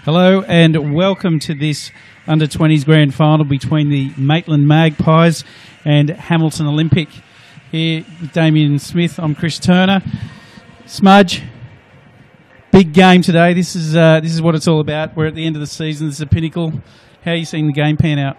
Hello and welcome to this Under-20s Grand Final between the Maitland Magpies and Hamilton Olympic. Here with Damien Smith, I'm Chris Turner. Smudge, big game today. This is what it's all about. We're at the end of the season. This is a pinnacle. How are you seeing the game pan out?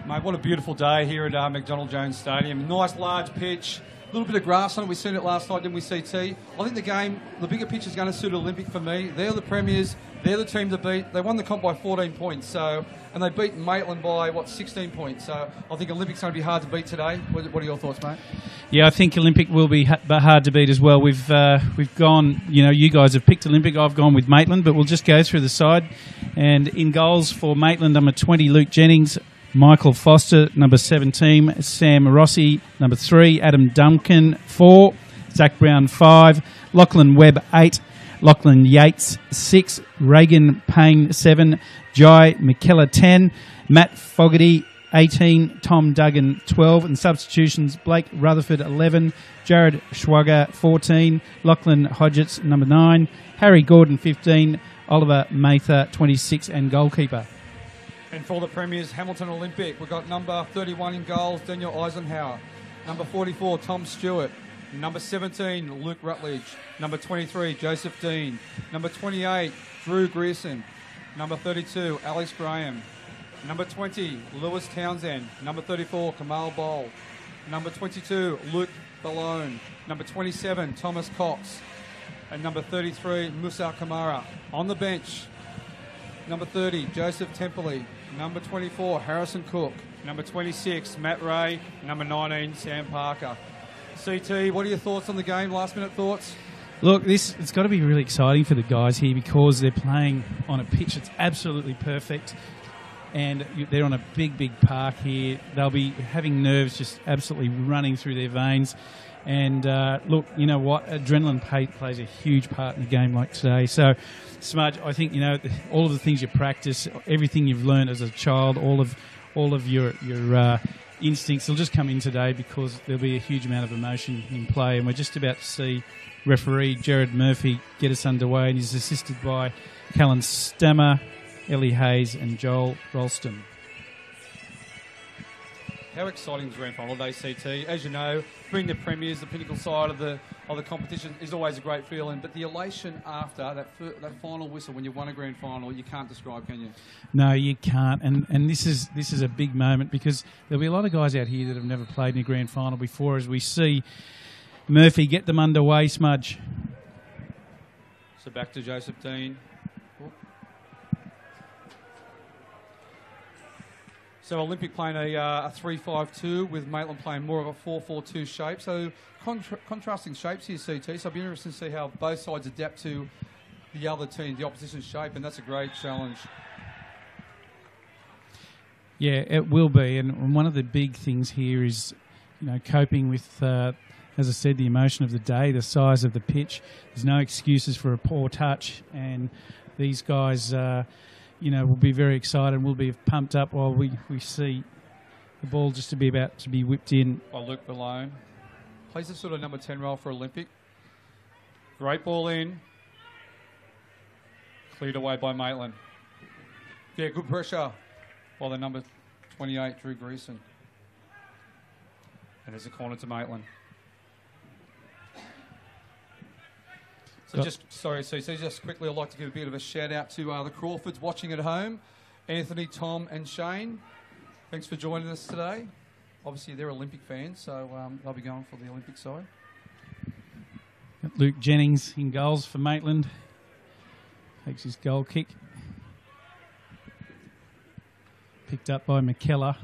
Mate, what a beautiful day here at McDonald Jones Stadium. Nice large pitch. A little bit of grass on it. We seen it last night, didn't we, CT? I think the bigger pitch is going to suit Olympic for me. They're the premiers. They're the team to beat. They won the comp by 14 points, and they beat Maitland by, 16 points. So I think Olympic's going to be hard to beat today. What are your thoughts, mate? Yeah, I think Olympic will be hard to beat as well. We've gone, you guys have picked Olympic. I've gone with Maitland, but we'll just go through the side. And in goals for Maitland, number 20, Luke Jennings. Michael Foster, number 17, Sam Rossi, number 3, Adam Duncan, 4, Zach Brown, 5, Lachlan Webb, 8, Lachlan Yates, 6, Reagan Payne, 7, Jai McKellar, 10, Matt Fogarty, 18, Tom Duggan, 12, and substitutions, Blake Rutherford, 11, Jared Schwager, 14, Lachlan Hodgetts, number 9, Harry Gordon, 15, Oliver Mather, 26, and goalkeeper. And for the premiers, Hamilton Olympic, we've got number 31 in goals, Daniel Eisenhower. Number 44, Tom Stewart. Number 17, Luke Rutledge. Number 23, Joseph Dean. Number 28, Drew Grierson. Number 32, Alex Graham. Number 20, Lewis Townsend. Number 34, Kamal Bowl. Number 22, Luke Ballone. Number 27, Thomas Cox. And number 33, Musa Kamara. On the bench, number 30, Joseph Templey. Number 24, Harrison Cook. Number 26, Matt Ray. Number 19, Sam Parker. CT, what are your thoughts on the game? Last minute thoughts? Look, it's got to be really exciting for the guys here because they're playing on a pitch that's absolutely perfect and they're on a big park here. They'll be having nerves just absolutely running through their veins. And look, you know what? Adrenaline plays a huge part in a game like today. So, Smudge, I think all of the things you practice, everything you've learned as a child, all of your instincts will just come in today because there'll be a huge amount of emotion in play. And we're just about to see referee Jared Murphy get us underway, and he's assisted by Callan Stammer, Ellie Hayes, and Joel Ralston. How exciting is the grand final day, CT? As you know, being the premiers, the pinnacle side of the competition is always a great feeling. But the elation after that final whistle when you won a grand final, you can't describe, can you? No, you can't. And this is a big moment because there'll be a lot of guys out here that have never played in a grand final before. As we see Murphy get them underway, Smudge. So back to Joseph Dean. So Olympic playing a 3-5-2 with Maitland playing more of a 4-4-2 shape. So contrasting shapes here, CT. So it'll be interesting to see how both sides adapt to the other team, the opposition's shape, and that's a great challenge. Yeah, it will be. And one of the big things here is, coping with, as I said, the emotion of the day, the size of the pitch. There's no excuses for a poor touch, and these guys we'll be very excited. We'll be pumped up while we see the ball just about to be whipped in. By Luke Ballone. Plays the sort of number 10 role for Olympic. Great ball in. Cleared away by Maitland. Yeah, good pressure by the number 28, Drew Grierson. And there's a corner to Maitland. So just quickly, I'd like to give a bit of a shout out to the Crawfords watching at home. Anthony, Tom and Shane, thanks for joining us today. Obviously, they're Olympic fans, so they'll be going for the Olympic side. Luke Jennings in goals for Maitland. Takes his goal kick. Picked up by McKellar.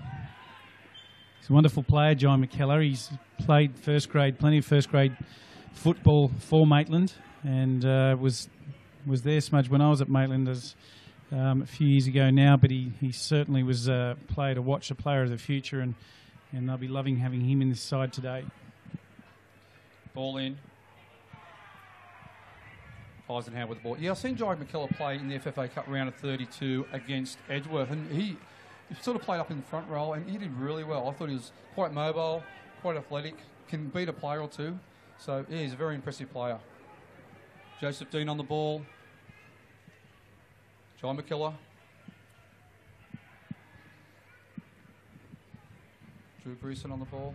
He's a wonderful player, John McKellar. He's played plenty of first grade football for Maitland. And was there, Smudge, when I was at Maitland a few years ago now, but he certainly was a player to watch, a player of the future, and they'll be loving having him in this side today. Ball in. Eisenhower with the ball. Yeah, I've seen Jai McKellar play in the FFA Cup round of 32 against Edgeworth, and he sort of played up in the front row, and he did really well. I thought he was quite mobile, quite athletic, can beat a player or two. So, yeah, he's a very impressive player. Joseph Dean on the ball. John McKellar. Drew Greason on the ball.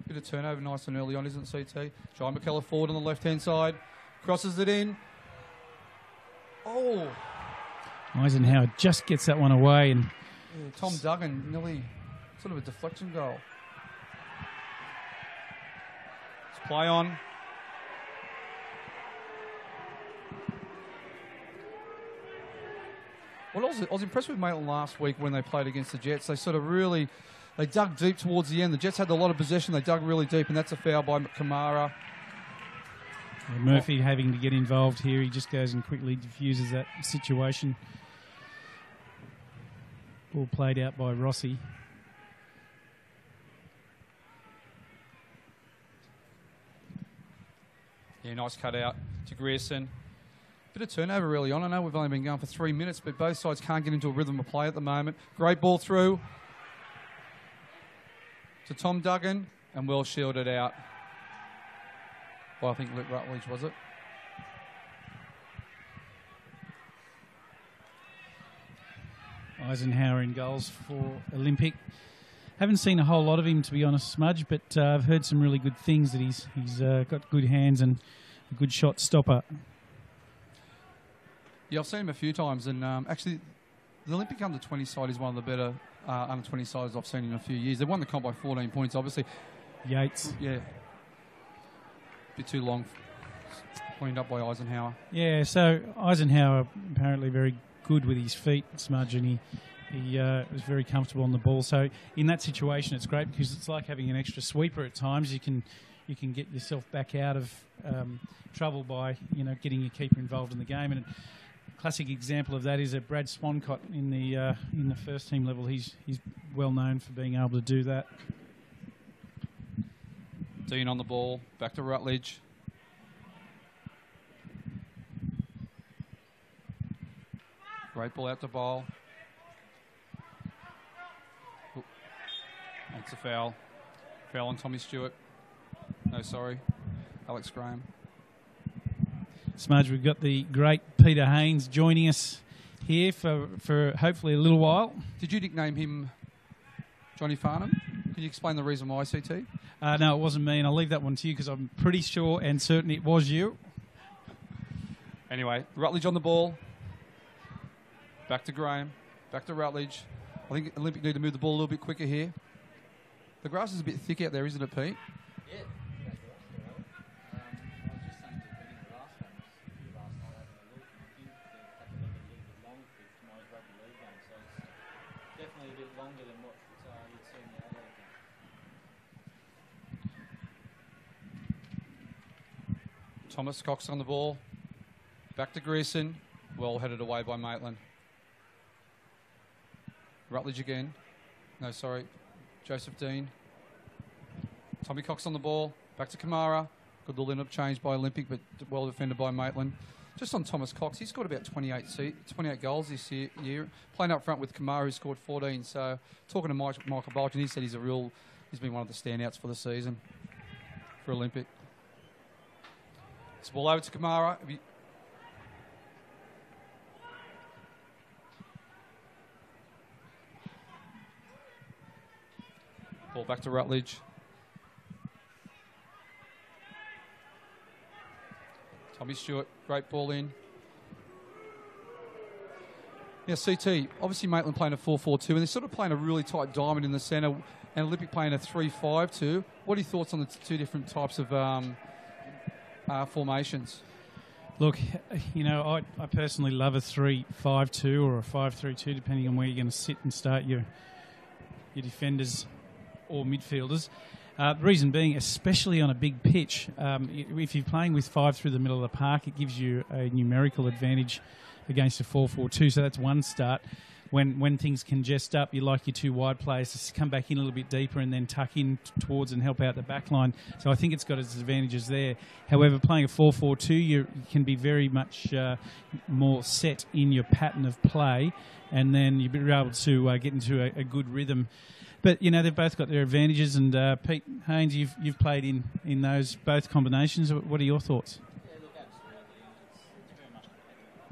Bit of turnover nice and early on, isn't it, CT? John McKellar forward on the left-hand side. Crosses it in. Oh! Eisenhower just gets that one away. And yeah, Tom Duggan, nearly sort of a deflection goal. Let's play on. Well, I was impressed with Maitland last week when they played against the Jets. They sort of really... They dug deep towards the end. The Jets had a lot of possession. They dug really deep, and that's a foul by Kamara. Yeah, Murphy having to get involved here. He just goes and quickly diffuses that situation. Ball played out by Rossi. Yeah, nice cut out to Grierson. Bit of turnover early on. I know we've only been going for 3 minutes, but both sides can't get into a rhythm of play at the moment. Great ball through to Tom Duggan, and well shielded out. Well, I think Luke Rutledge, was it? Eisenhower in goals for Olympic. Haven't seen a whole lot of him, to be honest, Smudge, but I've heard some really good things, that he's got good hands and a good shot stopper. Yeah, I've seen him a few times, and actually the Olympic under-20 side is one of the better under-20 sides I've seen in a few years. They won the comp by 14 points, obviously. Yates. Yeah. Bit too long. Pointed up by Eisenhower. Yeah, so Eisenhower apparently very good with his feet, Smudge, and he was very comfortable on the ball. So in that situation, it's great because it's like having an extra sweeper at times. You can get yourself back out of trouble by getting your keeper involved in the game. And a classic example of that is Brad Swancott in the first team level. He's well known for being able to do that. Dean on the ball, back to Rutledge. Great ball out to Bowl. That's a foul. Foul on Tommy Stewart. No, sorry. Alex Graham. Smudge, we've got the great Peter Haynes joining us here for hopefully a little while. Did you nickname him Johnny Farnham? Can you explain the reason why, CT? No, it wasn't me, and I'll leave that one to you because I'm pretty sure and certain it was you. Anyway, Rutledge on the ball. Back to Graham. Back to Rutledge. I think Olympic need to move the ball a little bit quicker here. The grass is a bit thick out there, isn't it, Pete? Yeah. I was just saying to Pete last night having a look, and I think they've had a little bit long for tomorrow's rugby league game, so it's definitely a bit longer than what you'd see in the Adelaide game. Thomas Cox on the ball. Back to Grierson. Well headed away by Maitland. Rutledge again. No, sorry. Joseph Dean. Tommy Cox on the ball. Back to Kamara. Good little end-up change by Olympic, but well defended by Maitland. Just on Thomas Cox, he's got about 28 goals this year. Playing up front with Kamara, who scored 14. So talking to Michael Bolton, he said he's been one of the standouts for the season for Olympic. It's ball over to Kamara. Ball back to Rutledge. Tommy Stewart, great ball in. Yeah, CT, obviously Maitland playing a 4-4-2, and they're sort of playing a really tight diamond in the centre, and Olympic playing a 3-5-2. What are your thoughts on the two different types of formations? Look, I personally love a 3-5-2 or a 5-3-2, depending on where you're going to sit and start your defenders or midfielders. The reason being, especially on a big pitch, if you're playing with 5 through the middle of the park, it gives you a numerical advantage against a 4-4-2. So that's one start. When things congest up, you like your 2 wide players to come back in a little bit deeper and then tuck in towards and help out the back line. So I think it's got its advantages there. However, playing a 4-4-2, you can be very much more set in your pattern of play, and then you'll be able to get into a good rhythm. But, they've both got their advantages, and Pete Haynes, you've played in those both combinations. What are your thoughts? Yeah, look, absolutely. It's very much competitive.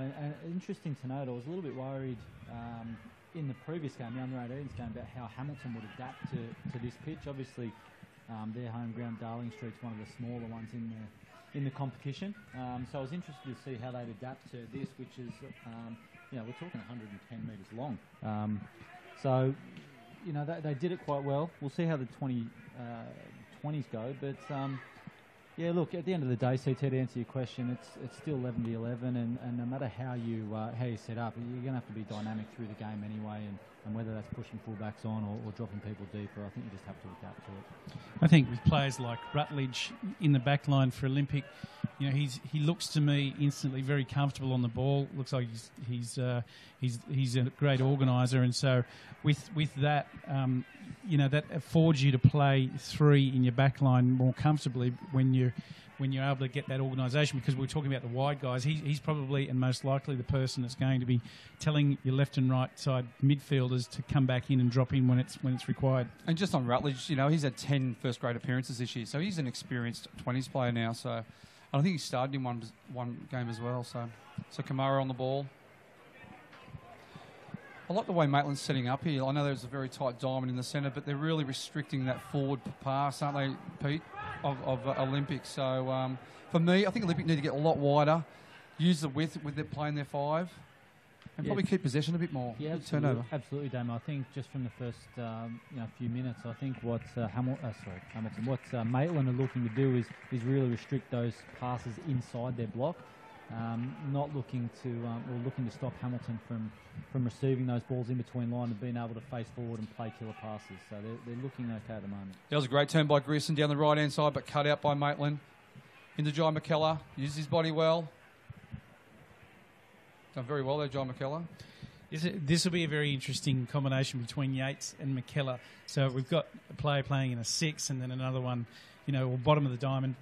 And interesting to note, I was a little bit worried in the previous game, the under-18s game, about how Hamilton would adapt to this pitch. Obviously, their home ground, Darling Street's one of the smaller ones in the competition. So I was interested to see how they'd adapt to this, which is, we're talking 110 metres long. So, they did it quite well. We'll see how the 20s go, but yeah, look, at the end of the day, CT, to answer your question, it's still 11-11, and no matter how you set up, you're going to have to be dynamic through the game anyway, and whether that's pushing fullbacks on or dropping people deeper, I think you just have to adapt to it. I think with players like Rutledge in the back line for Olympic, he looks to me instantly very comfortable on the ball. Looks like he's a great organiser, and so with that, that affords you to play three in your back line more comfortably when you're able to get that organisation, because we're talking about the wide guys. He's probably and most likely the person that's going to be telling your left and right side midfielders to come back in and drop in when it's required. And just on Rutledge, he's had 10 first-grade appearances this year, so he's an experienced 20s player now. So I think he started in one game as well. So Kamara on the ball. I like the way Maitland's setting up here. I know there's a very tight diamond in the centre, but they're really restricting that forward pass, aren't they, Pete, of Olympic? So for me, I think Olympic need to get a lot wider, use the width with their playing their five, and probably keep possession a bit more. Yeah, turnover. Absolutely, Damo. I think just from the first few minutes, I think what Maitland are looking to do is really restrict those passes inside their block. Not looking to stop Hamilton from receiving those balls in between line and being able to face forward and play killer passes. So they're looking okay at the moment. That was a great turn by Grissom down the right-hand side, but cut out by Maitland. Into Jai McKellar. Used his body well. Done very well there, Jai McKellar. This will be a very interesting combination between Yates and McKellar. So we've got a player playing in a 6 and then another one, bottom of the diamond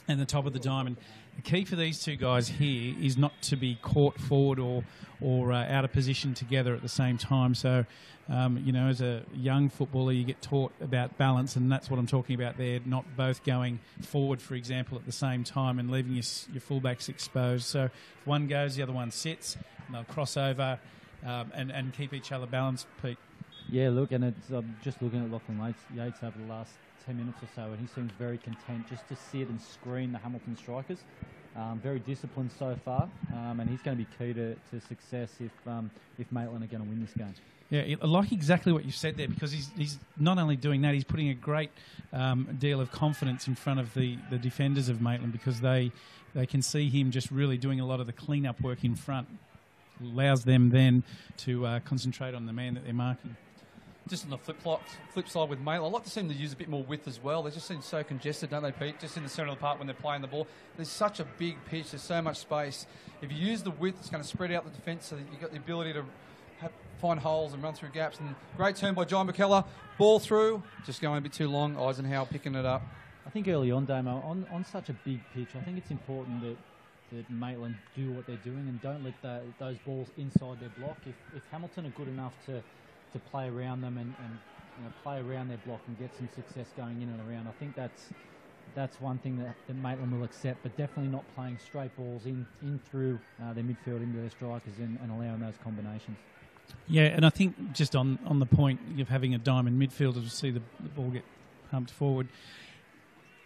and the top of the diamond. The key for these two guys here is not to be caught forward or out of position together at the same time. So, as a young footballer, you get taught about balance, and that's what I'm talking about there, not both going forward, for example, at the same time and leaving your fullbacks exposed. So if one goes, the other one sits, and they'll cross over and keep each other balanced, Pete. Yeah, look, and I'm just looking at Lachlan Yates over the last 10 minutes or so, and he seems very content just to sit and screen the Hamilton strikers. Very disciplined so far, and he's going to be key to success if Maitland are going to win this game. Yeah, I like exactly what you said there, because he's not only doing that, he's putting a great deal of confidence in front of the defenders of Maitland, because they can see him just really doing a lot of the clean-up work in front. Allows them then to concentrate on the man that they're marking. Just on the flip side with Maitland, I'd like to see them to use a bit more width as well. They just seem so congested, don't they, Pete? Just in the centre of the park when they're playing the ball. There's such a big pitch, there's so much space. If you use the width, it's going to spread out the defence so that you've got the ability to find holes and run through gaps. And great turn by John McKellar. Ball through, just going a bit too long. Eisenhower picking it up. I think early on, Damo, on such a big pitch, I think it's important that Maitland do what they're doing and don't let those balls inside their block. If Hamilton are good enough to play around them and play around their block and get some success going in and around, I think that's one thing that Maitland will accept, but definitely not playing straight balls in through their midfield into their strikers and allowing those combinations. Yeah, and I think just on the point of having a diamond midfielder to see the ball get pumped forward,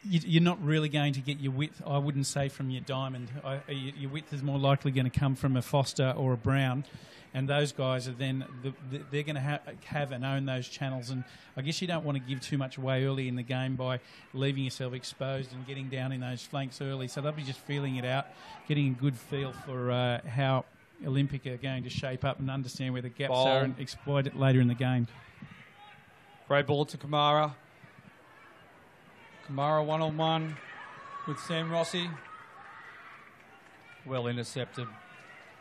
you're not really going to get your width, I wouldn't say, from your diamond. Your width is more likely going to come from a Foster or a Brown, and those guys are then they're going to have and own those channels. And I guess you don't want to give too much away early in the game by leaving yourself exposed and getting down in those flanks early. So they'll be just feeling it out, getting a good feel for how Olympic are going to shape up and understand where the gaps are and exploit it later in the game. Great ball to Kamara. Kamara one-on-one with Sam Rossi. Well intercepted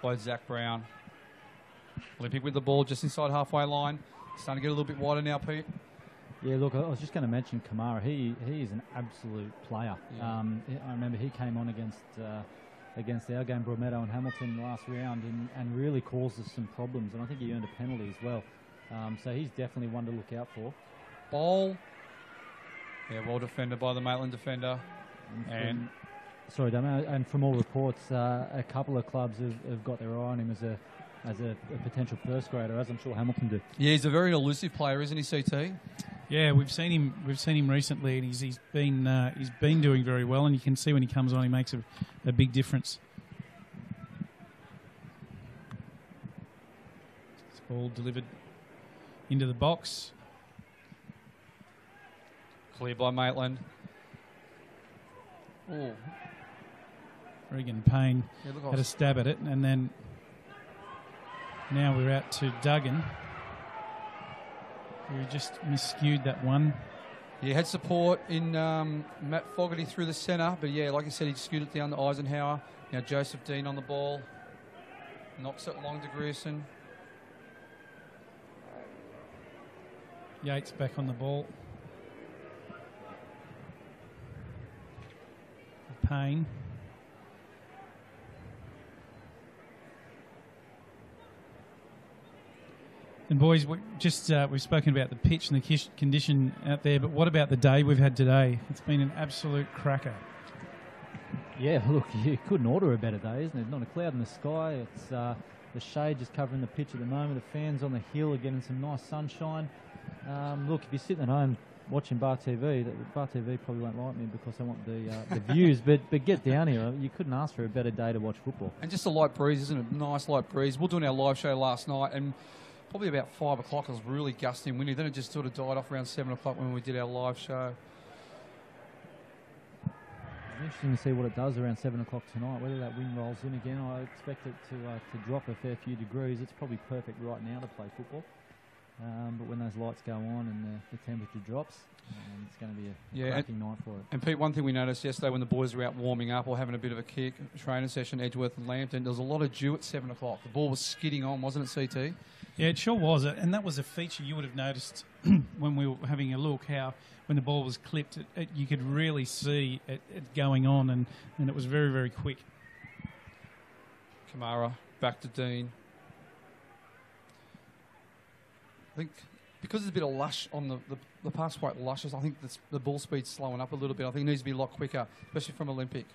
by Zach Brown. Olympic with the ball just inside halfway line. Starting to get a little bit wider now, Pete. Yeah, look, I was just going to mention Kamara. He is an absolute player. Yeah. I remember he came on against our game, Brometto and Hamilton, last round and really caused us some problems. And I think he earned a penalty as well. So he's definitely one to look out for. Ball. Yeah, well defended by the Maitland defender. And Sorry, Damo. And from all reports, a couple of clubs have got their eye on him as a potential first grader, as I'm sure Hamilton did. Yeah, he's a very elusive player, isn't he, CT? Yeah, we've seen him recently, and he's been doing very well. And you can see when he comes on, he makes a big difference. It's all delivered into the box. Clear by Maitland. Oh, Regan Payne yeah, look, had a stab at it, and then now we're out to Duggan, who just miscued that one. Yeah, had support in Matt Fogarty through the centre, but yeah, like I said, he skewed it down to Eisenhower. Now Joseph Dean on the ball. Knocks it long to Grierson. Yates back on the ball. Payne. And boys, we've spoken about the pitch and the condition out there, but what about the day we've had today? It's been an absolute cracker. Yeah, look, you couldn't order a better day, isn't it? Not a cloud in the sky. It's the shade just covering the pitch at the moment. The fans on the hill are getting some nice sunshine. Look, if you're sitting at home watching Bar TV, Bar TV probably won't like me because I want the views, but get down here. You couldn't ask for a better day to watch football. And just a light breeze, isn't it? Nice light breeze. We were doing our live show last night, and probably about 5 o'clock it was really gusty and windy. Then it just sort of died off around 7 o'clock when we did our live show. It's interesting to see what it does around 7 o'clock tonight, whether that wind rolls in again. I expect it to drop a fair few degrees. It's probably perfect right now to play football. But when those lights go on and the temperature drops, it's going to be a cracking night for it. And Pete, one thing we noticed yesterday when the boys were out warming up or having a bit of a kick, training session, Edgeworth and Lambton, there was a lot of dew at 7 o'clock. The ball was skidding on, wasn't it, CT? Yeah, it sure was. And that was a feature you would have noticed when we were having a look, how when the ball was clipped, you could really see it going on, and it was very, very quick. Kamara, back to Dean. I think because there's a bit of lush on the pass, quite luscious, I think the ball speed's slowing up a little bit. I think it needs to be a lot quicker, especially from Olympic.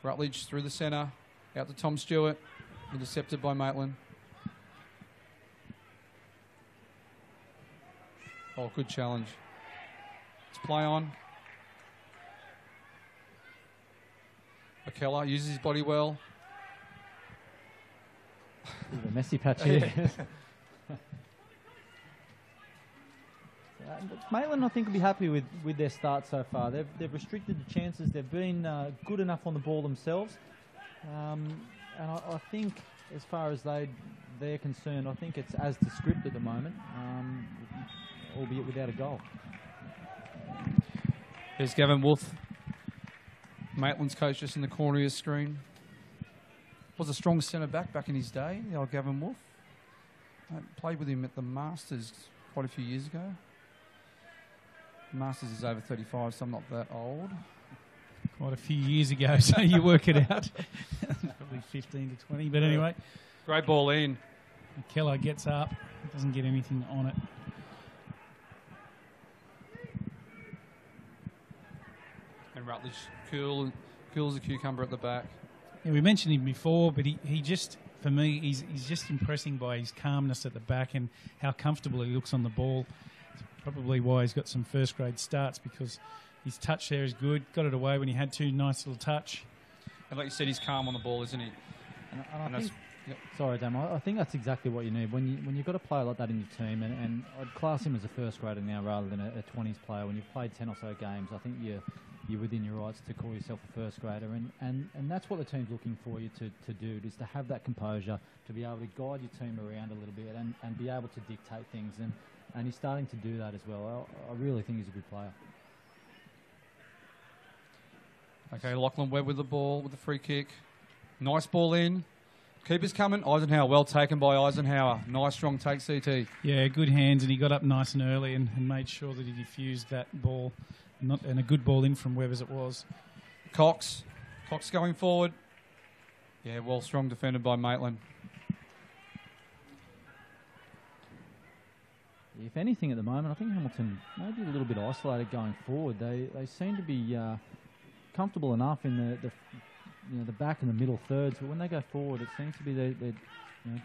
Rutledge through the centre, out to Tom Stewart, intercepted by Maitland. Oh, good challenge. Let's play on. Akella uses his body well. The messy patch here. Maitland, I think, will be happy with their start so far. They've restricted the chances. They've been good enough on the ball themselves. And I think, as far as they're concerned, I think it's as to script at the moment, albeit without a goal. There's Gavin Wolf, Maitland's coach, just in the corner of your screen. Was a strong centre back in his day, the old Gavin Wolf. I played with him at the Masters quite a few years ago. Masters is over 35, so I'm not that old. Quite a few years ago, so you work it out. Probably 15 to 20, but anyway. Great ball in. Keller gets up, doesn't get anything on it. And Rutledge, cool as a cucumber at the back. Yeah, we mentioned him before, but he just, for me, he's just impressing by his calmness at the back and how comfortable he looks on the ball. It's probably why he's got some first grade starts, because his touch there is good. Got it away when he had to. Nice little touch. And like you said, he's calm on the ball, isn't he? And I think, sorry, Dam, I think that's exactly what you need. When you've got a player like that in your team, and I'd class him as a first grader now rather than a 20s player. When you've played 10 or so games, I think you're within your rights to call yourself a first grader, and that's what the team's looking for you to do, is to have that composure, to be able to guide your team around a little bit and be able to dictate things, and he's starting to do that as well. I really think he's a good player. Okay, Lachlan Webb with the ball, with the free kick. Nice ball in. Keeper's coming. Eisenhower, well taken by Eisenhower. Nice strong take, CT. Yeah, good hands, and he got up nice and early and made sure that he diffused that ball. And a good ball in from Webb as it was. Cox going forward. Yeah, well, strong defended by Maitland. If anything, at the moment, I think Hamilton maybe a little bit isolated going forward. They seem to be comfortable enough in the back and the middle thirds, but when they go forward, it seems to be they're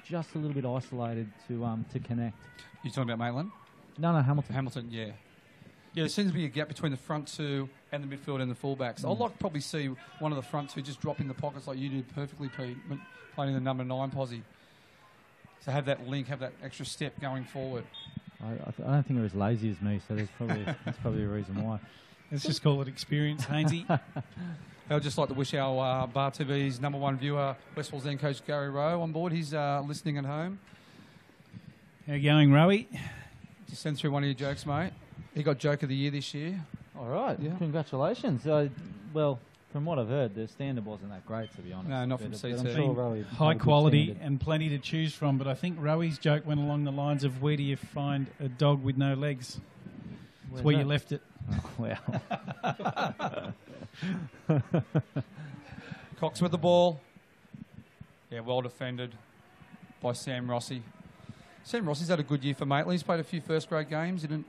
just a little bit isolated to connect. You talking about Maitland? No, Hamilton. Hamilton, yeah. Yeah, there seems to be a gap between the front two and the midfield and the fullbacks. I'd like to probably see one of the front two just drop in the pockets like you did perfectly, Pete, playing the number 9 posse. To have that link, have that extra step going forward. I don't think they're as lazy as me, so that's probably a reason why. Let's just call it experience, Hainsey. I'd just like to wish our Bar TV's number 1 viewer, West Wall's coach Gary Rowe, on board. He's listening at home. How you going, Rowie? Just send through one of your jokes, mate. He got Joke of the Year this year. All right, Yeah. Congratulations. Well, from what I've heard, the standard wasn't that great, to be honest. No, not from but CT. I'm sure Rowie High had a good quality standard. and plenty to choose from, but I think Rowie's joke went along the lines of where do you find a dog with no legs? It's Where's where that? you left it. Oh, wow. Cox with the ball. Yeah, well defended by Sam Rossi. Sam Rossi's had a good year for Maitland. He's played a few first-grade games. He didn't.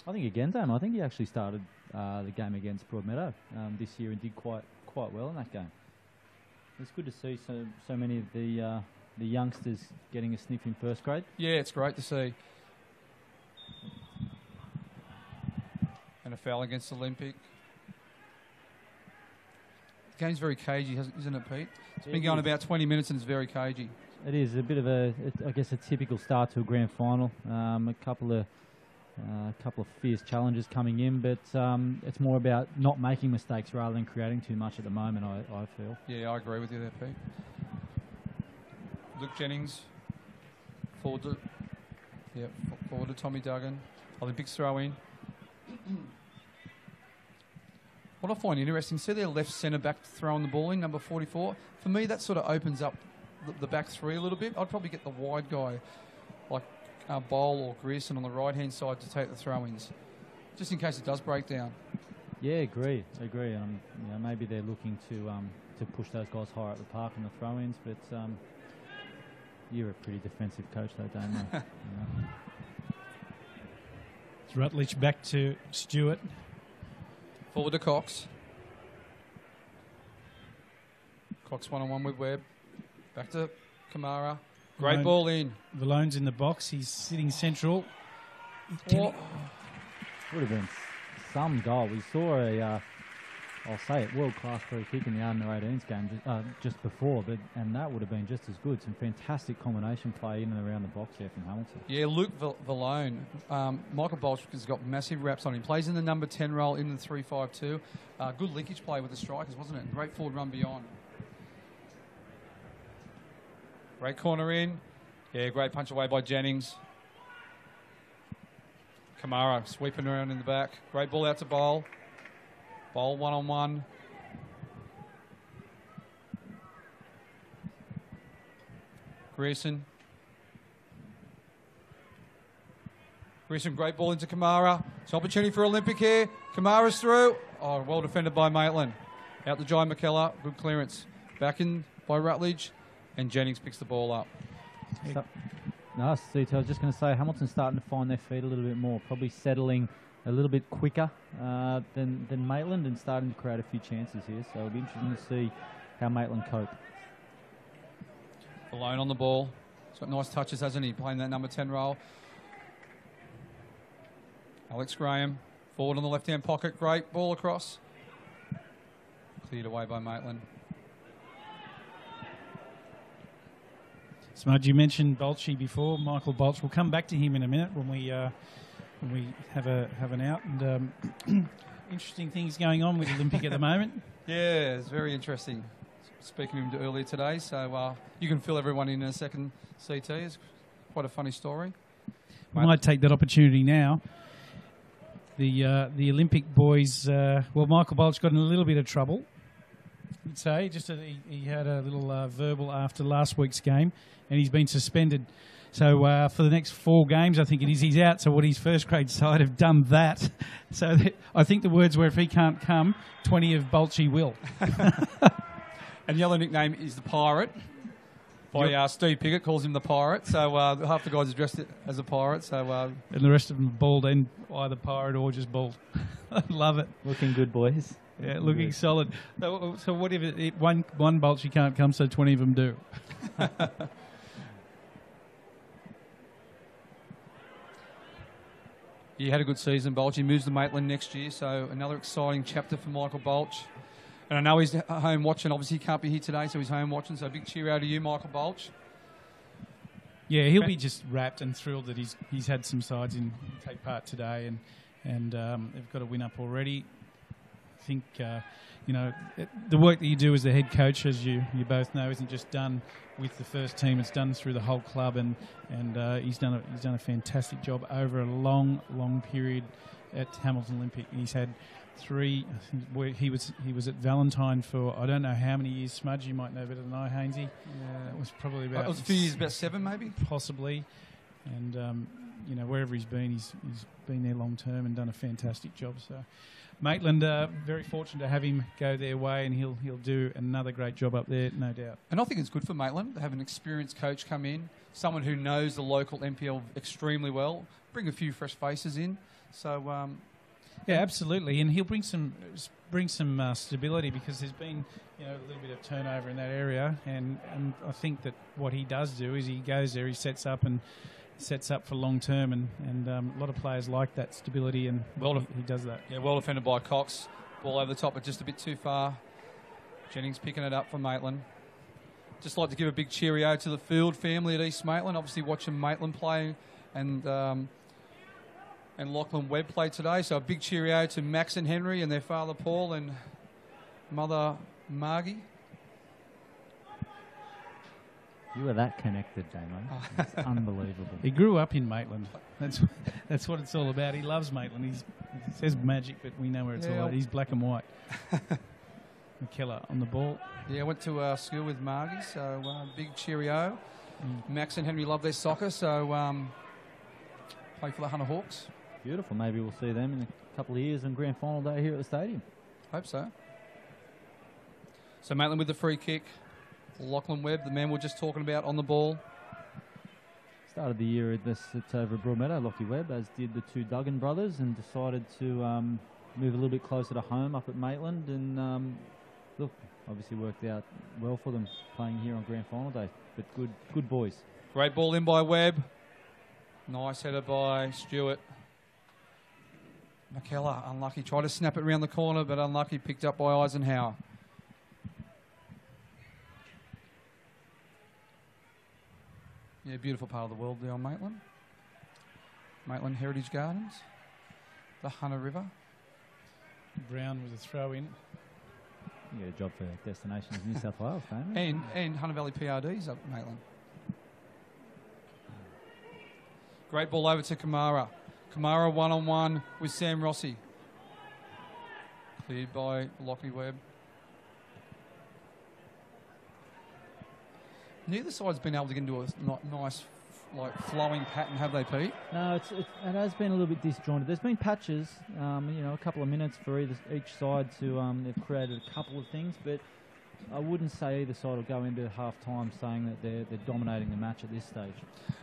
I think against them, I think he actually started the game against Broadmeadow this year and did quite well in that game. It's good to see so many of the youngsters getting a sniff in first grade. Yeah, it's great to see. And a foul against Olympic. The game's very cagey, isn't it, Pete? It's been going about 20 minutes and it's very cagey. It is a bit of a typical start to a grand final. A couple of fierce challenges coming in, but it's more about not making mistakes rather than creating too much at the moment, I feel. Yeah, I agree with you there, Pete. Luke Jennings. Forward to Tommy Duggan. Olympics throw in. What I find interesting, see their left centre back throwing the ball in, number 44. For me, that sort of opens up the back three a little bit. I'd probably get the wide guy, like Bowl or Grierson on the right-hand side to take the throw-ins, just in case it does break down. Yeah, agree. Maybe they're looking to push those guys higher up the park in the throw-ins, but you're a pretty defensive coach, though, don't you? It's Rutledge back to Stewart. Forward to Cox. Cox one-on-one with Webb. Back to Kamara. Great Malone. ball in. Valone's in the box. He's sitting central. Oh, Would have been some goal. We saw I'll say it, world-class free kick in the under-18s game just before, and that would have been just as good. Some fantastic combination play in and around the box there from Hamilton. yeah, Luke Valone. Michael Bolch has got massive wraps on him. Plays in the number 10 role in the 3-5-2. Good linkage play with the strikers, wasn't it? Great forward run beyond. Great corner in. Yeah, great punch away by Jennings. Kamara sweeping around in the back. Great ball out to Bowl. Bowl one-on-one. Grierson. Grierson, great ball into Kamara. It's an opportunity for Olympic here. Kamara's through. Oh, well defended by Maitland. Out to Jai McKellar. Good clearance. Back in by Rutledge. And Jennings picks the ball up. No, CT, I was just going to say Hamilton's starting to find their feet a little bit more, probably settling a little bit quicker than Maitland and starting to create a few chances here. So it'll be interesting to see how Maitland cope. Alone on the ball. He's got nice touches, hasn't he? Playing that number 10 role. Alex Graham, forward on the left-hand pocket. Great ball across. Cleared away by Maitland. Smudge, you mentioned Bolchy before. Michael Bolch. We'll come back to him in a minute when we have an out. And interesting things going on with Olympic at the moment. Yeah, it's very interesting. Speaking to him earlier today, so you can fill everyone in a second, CT. It's quite a funny story. We might take that opportunity now. The Olympic boys, Michael Bolch got in a little bit of trouble, you'd say. Just he had a little verbal after last week's game, and he's been suspended. So for the next 4 games, I think it is, he's out. So what his first grade side have done that. So I think the words were, if he can't come, 20 of Bolchy will. And the other nickname is the Pirate. by Steve Pickett, calls him the Pirate. So half the guys are dressed as a pirate. So and the rest of them are bald and either pirate or just bald. I love it. Looking good, boys. Yeah, looking solid. So what if one Bolchy can't come, so 20 of them do? He had a good season, Bolch. He moves to Maitland next year, so another exciting chapter for Michael Bolch. And I know he's home watching. Obviously, he can't be here today, so he's home watching. So big cheer out to you, Michael Bolch. Yeah, he'll be just wrapped and thrilled that he's had some sides take part today, and they've got a win up already. I think the work that you do as the head coach, as you both know, isn't just done with the first team. It's done through the whole club, and he's done a fantastic job over a long period at Hamilton Olympic. He's had 3. I think where he was at Valentine for I don't know how many years. Smudge, you might know better than I, Hainsey. Yeah, it was probably about. It was a few years, about 7 maybe, possibly. And wherever he's been there long term and done a fantastic job. So Maitland, very fortunate to have him go their way, and he'll do another great job up there, no doubt. And I think it's good for Maitland to have an experienced coach come in, someone who knows the local NPL extremely well, bring a few fresh faces in. So yeah, absolutely, and he'll bring some stability, because there's been a little bit of turnover in that area, and I think that what he does do is he goes there, he sets up for long term, and a lot of players like that stability, and he does that. Yeah, well defended by Cox. Ball over the top, but just a bit too far. Jennings picking it up for Maitland. Just like to give a big cheerio to the Field family at East Maitland. Obviously watching Maitland play and Lachlan Webb play today. So a big cheerio to Max and Henry and their father Paul and mother Margie. You were that connected, Damo. It's unbelievable. He grew up in Maitland. That's what it's all about. He loves Maitland. He says magic, but we know where it's all at. He's black and white. McKellar on the ball. Yeah, I went to school with Margie, so big cheerio. Max and Henry love their soccer, so play for the Hunter Hawks. Beautiful. Maybe we'll see them in a couple of years on grand final day here at the stadium. Hope so. So Maitland with the free kick. Lachlan Webb, the man we were just talking about, on the ball. Started the year at over at Broadmeadow, Lockie Webb, as did the 2 Duggan brothers, and decided to move a little bit closer to home up at Maitland, and look, obviously worked out well for them playing here on grand final day. But good boys. Great ball in by Webb. Nice header by Stewart. McKellar, unlucky. Tried to snap it around the corner, but unlucky. Picked up by Eisenhower. Yeah, beautiful part of the world there on Maitland. Maitland Heritage Gardens. The Hunter River. Brown with a throw in. You get a job for Destinations New South Wales, don't you? And Hunter Valley PRD's up Maitland. Great ball over to Kamara. Kamara one-on-one with Sam Rossi. Cleared by Lockie Webb. Neither side's been able to get into a nice, flowing pattern, have they, Pete? No, it has been a little bit disjointed. There's been patches, a couple of minutes for each side to they've created a couple of things, but I wouldn't say either side will go into half-time saying that they're dominating the match at this stage.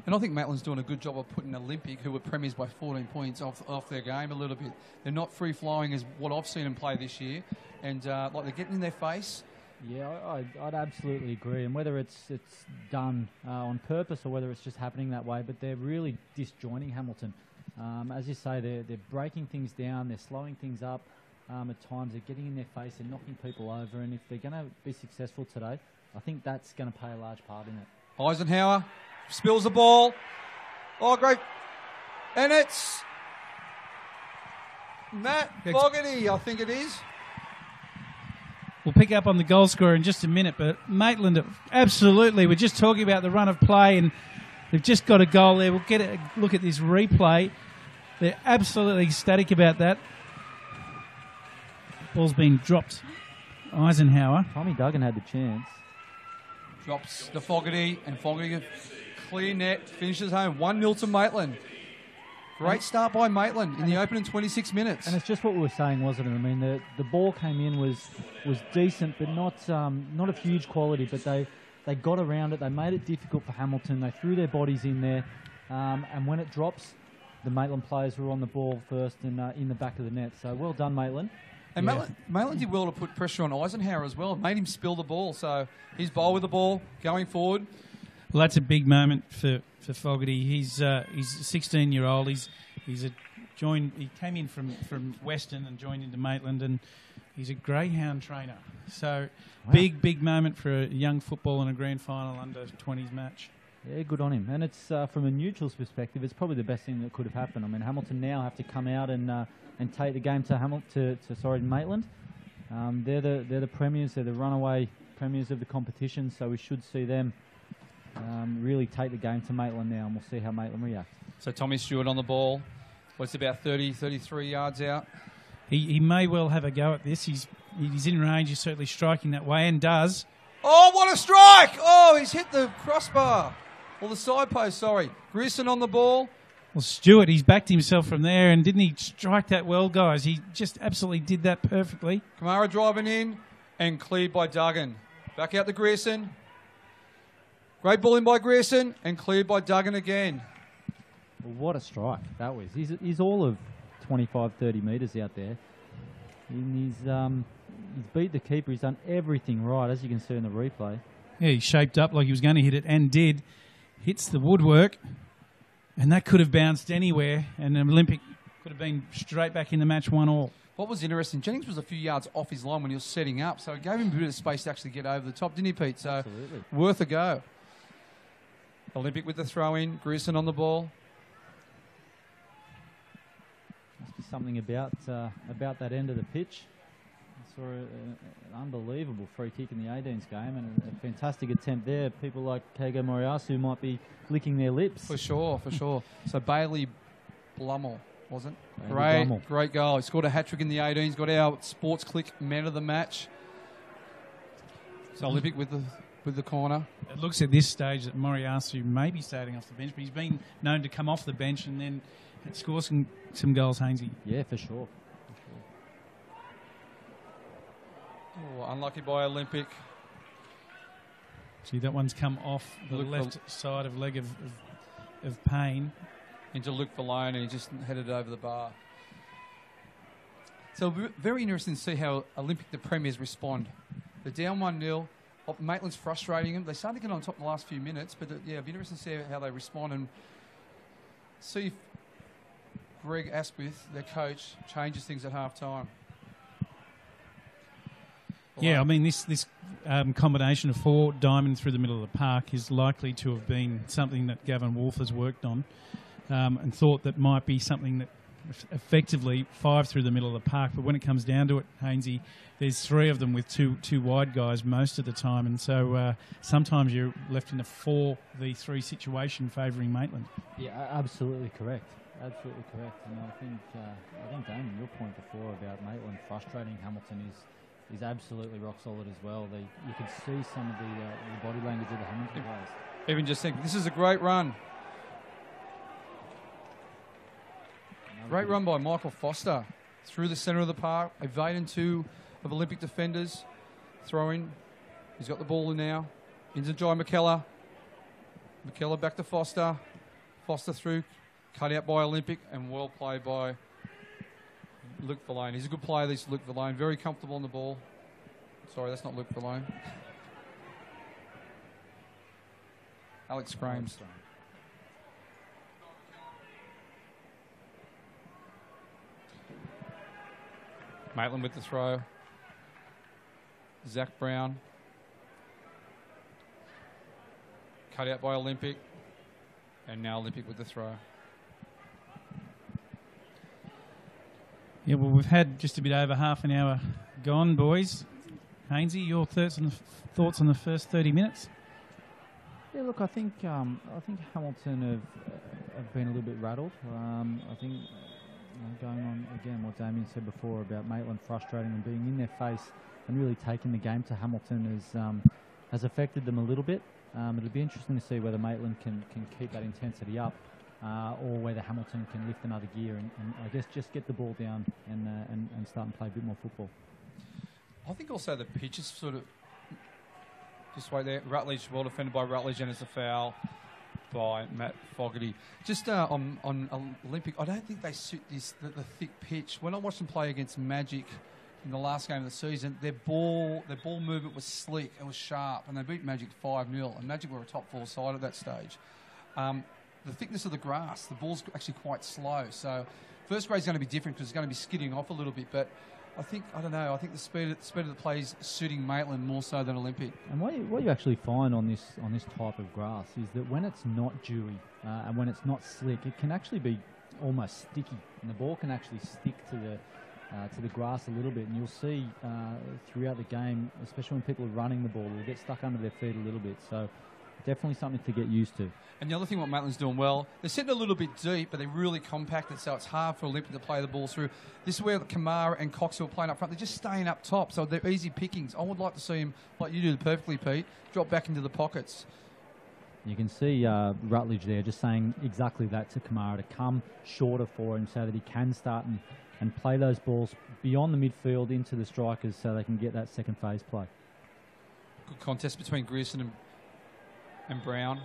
And I think Maitland's doing a good job of putting Olympic, who were premiers by 14 points, off their game a little bit. They're not free-flowing as what I've seen them play this year, and they're getting in their face. Yeah, I'd absolutely agree. And whether it's done on purpose or whether it's just happening that way, but they're really disjointing Hamilton. As you say, they're breaking things down, they're slowing things up. At times, they're getting in their face, they're knocking people over. And if they're going to be successful today, I think that's going to play a large part in it. Eisenhower spills the ball. Oh, great. And it's Matt Fogarty, I think it is. We'll pick up on the goal scorer in just a minute, but Maitland, absolutely, we're just talking about the run of play, and they've just got a goal there. We'll get a look at this replay. They're absolutely ecstatic about that. Ball's been dropped. Eisenhower. Tommy Duggan had the chance. Drops the Fogarty, and Fogarty, clear net, finishes home. 1-0 to Maitland. Great start by Maitland in the opening 26 minutes. And it's just what we were saying, wasn't it? I mean, the ball came in was decent, but not of huge quality. But they got around it. They made it difficult for Hamilton. They threw their bodies in there. And when it drops, the Maitland players were on the ball first and in the back of the net. So well done, Maitland. And Maitland did well to put pressure on Eisenhower as well. Made him spill the ball. So he's bowl with the ball, going forward. Well, that's a big moment for Fogarty. He's a 16-year-old. He came in from Western and joined into Maitland, and he's a greyhound trainer. So big moment for a young football in a grand final under 20s match. Yeah, good on him. And it's from a neutral's perspective, it's probably the best thing that could have happened. I mean, Hamilton now have to come out and take the game to Maitland. They're the premiers. They're the runaway premiers of the competition. So we should see them really take the game to Maitland now, and we'll see how Maitland reacts. So Tommy Stewart on the ball. What's about 33 yards out? He may well have a go at this. He's in range. He's certainly striking that way and does. Oh, what a strike! Oh, he's hit the crossbar. Or the side post, sorry. Grierson on the ball. Well, Stewart, he's backed himself from there, and didn't he strike that well, guys? He just absolutely did that perfectly. Kamara driving in and cleared by Duggan. Back out to Grierson. Great ball in by Grierson and cleared by Duggan again. Well, what a strike that was. He's all of 25, 30 metres out there. And he's beat the keeper. He's done everything right, as you can see in the replay. Yeah, he shaped up like he was going to hit it and did. Hits the woodwork, and that could have bounced anywhere, and an Olympic could have been straight back in the match 1-1. What was interesting, Jennings was a few yards off his line when he was setting up, so it gave him a bit of space to actually get over the top, didn't he, Pete? So Absolutely. Worth a go. Olympic with the throw-in, Grierson on the ball. Must be something about that end of the pitch. I saw an unbelievable free kick in the 18's game, and a fantastic attempt there. People like Keigo Moriyasu might be licking their lips. For sure. So Bailey Blummel, wasn't it? Blummel. Great goal. He scored a hat-trick in the 18's, got our Sports Click man of the match. So Olympic with the corner. It looks at this stage that Moriyasu may be starting off the bench, but he's been known to come off the bench and then score some goals, Hainsey. Yeah, for sure. Oh, unlucky by Olympic. See, that one's come off the left side of leg of Payne. Into Luke Valone, and he just headed over the bar. So very interesting to see how Olympic, the premiers, respond. They're down 1-0. Maitland's frustrating them. They started to get on top in the last few minutes, but it'd be interesting to see how they respond and see if Greg Asquith, their coach, changes things at half-time. Yeah, I mean, this combination of 4 diamond through the middle of the park is likely to have been something that Gavin Wolfe has worked on and thought that might be something that effectively 5 through the middle of the park. But when it comes down to it, Hainsey, there's 3 of them with two wide guys most of the time. And so sometimes you're left in a 4v3 situation favouring Maitland. Yeah, absolutely correct. Absolutely correct. And I think Damien, your point before about Maitland frustrating Hamilton is absolutely rock solid as well. You can see some of the body language of the Hamilton players. Even just think, this is a great run. Great run by Michael Foster through the centre of the park, evading 2 of Olympic defenders. Throw in. He's got the ball now. Into Jai McKellar. McKellar back to Foster. Foster through. Cut out by Olympic and well played by Luke Valone. He's a good player, this Luke Valone. Very comfortable on the ball. Sorry, that's not Luke Valone. Alex Grames. Maitland with the throw. Zach Brown. Cut out by Olympic. And now Olympic with the throw. Yeah, well, we've had just a bit over half an hour gone, boys. Hainsey, your thoughts on the first 30 minutes? Yeah, look, I think Hamilton have been a little bit rattled. I think going on again what Damien said before about Maitland frustrating and being in their face and really taking the game to Hamilton has affected them a little bit. It'll be interesting to see whether Maitland can keep that intensity up. Or whether Hamilton can lift another gear and I guess just get the ball down and start and play a bit more football. I think also the pitch is sort of Just wait there. Rutledge, well defended by Rutledge, and it's a foul by Matt Fogarty. Just on Olympic, I don't think they suit the thick pitch. When I watched them play against Magic in the last game of the season, their ball movement was slick, it was sharp, and they beat Magic 5-0, and Magic were a top 4 side at that stage. The thickness of the grass, the ball's actually quite slow, so first grade's going to be different because it's going to be skidding off a little bit, but I think the speed of the play is suiting Maitland more so than Olympic. And what you actually find on this type of grass is that when it's not dewy and when it's not slick, it can actually be almost sticky, and the ball can actually stick to the grass a little bit. And you'll see throughout the game, especially when people are running the ball, they'll get stuck under their feet a little bit. So definitely something to get used to. And the other thing what Maitland's doing well, they're sitting a little bit deep, but they're really compacted, so it's hard for Olympic to play the ball through. This is where Kamara and Cox who are playing up front, they're just staying up top, so they're easy pickings. I would like to see him, like you do perfectly, Pete, drop back into the pockets. You can see Rutledge there just saying exactly that to Kamara, to come shorter for him so that he can start and play those balls beyond the midfield into the strikers so they can get that second phase play. Good contest between Grierson and Brown.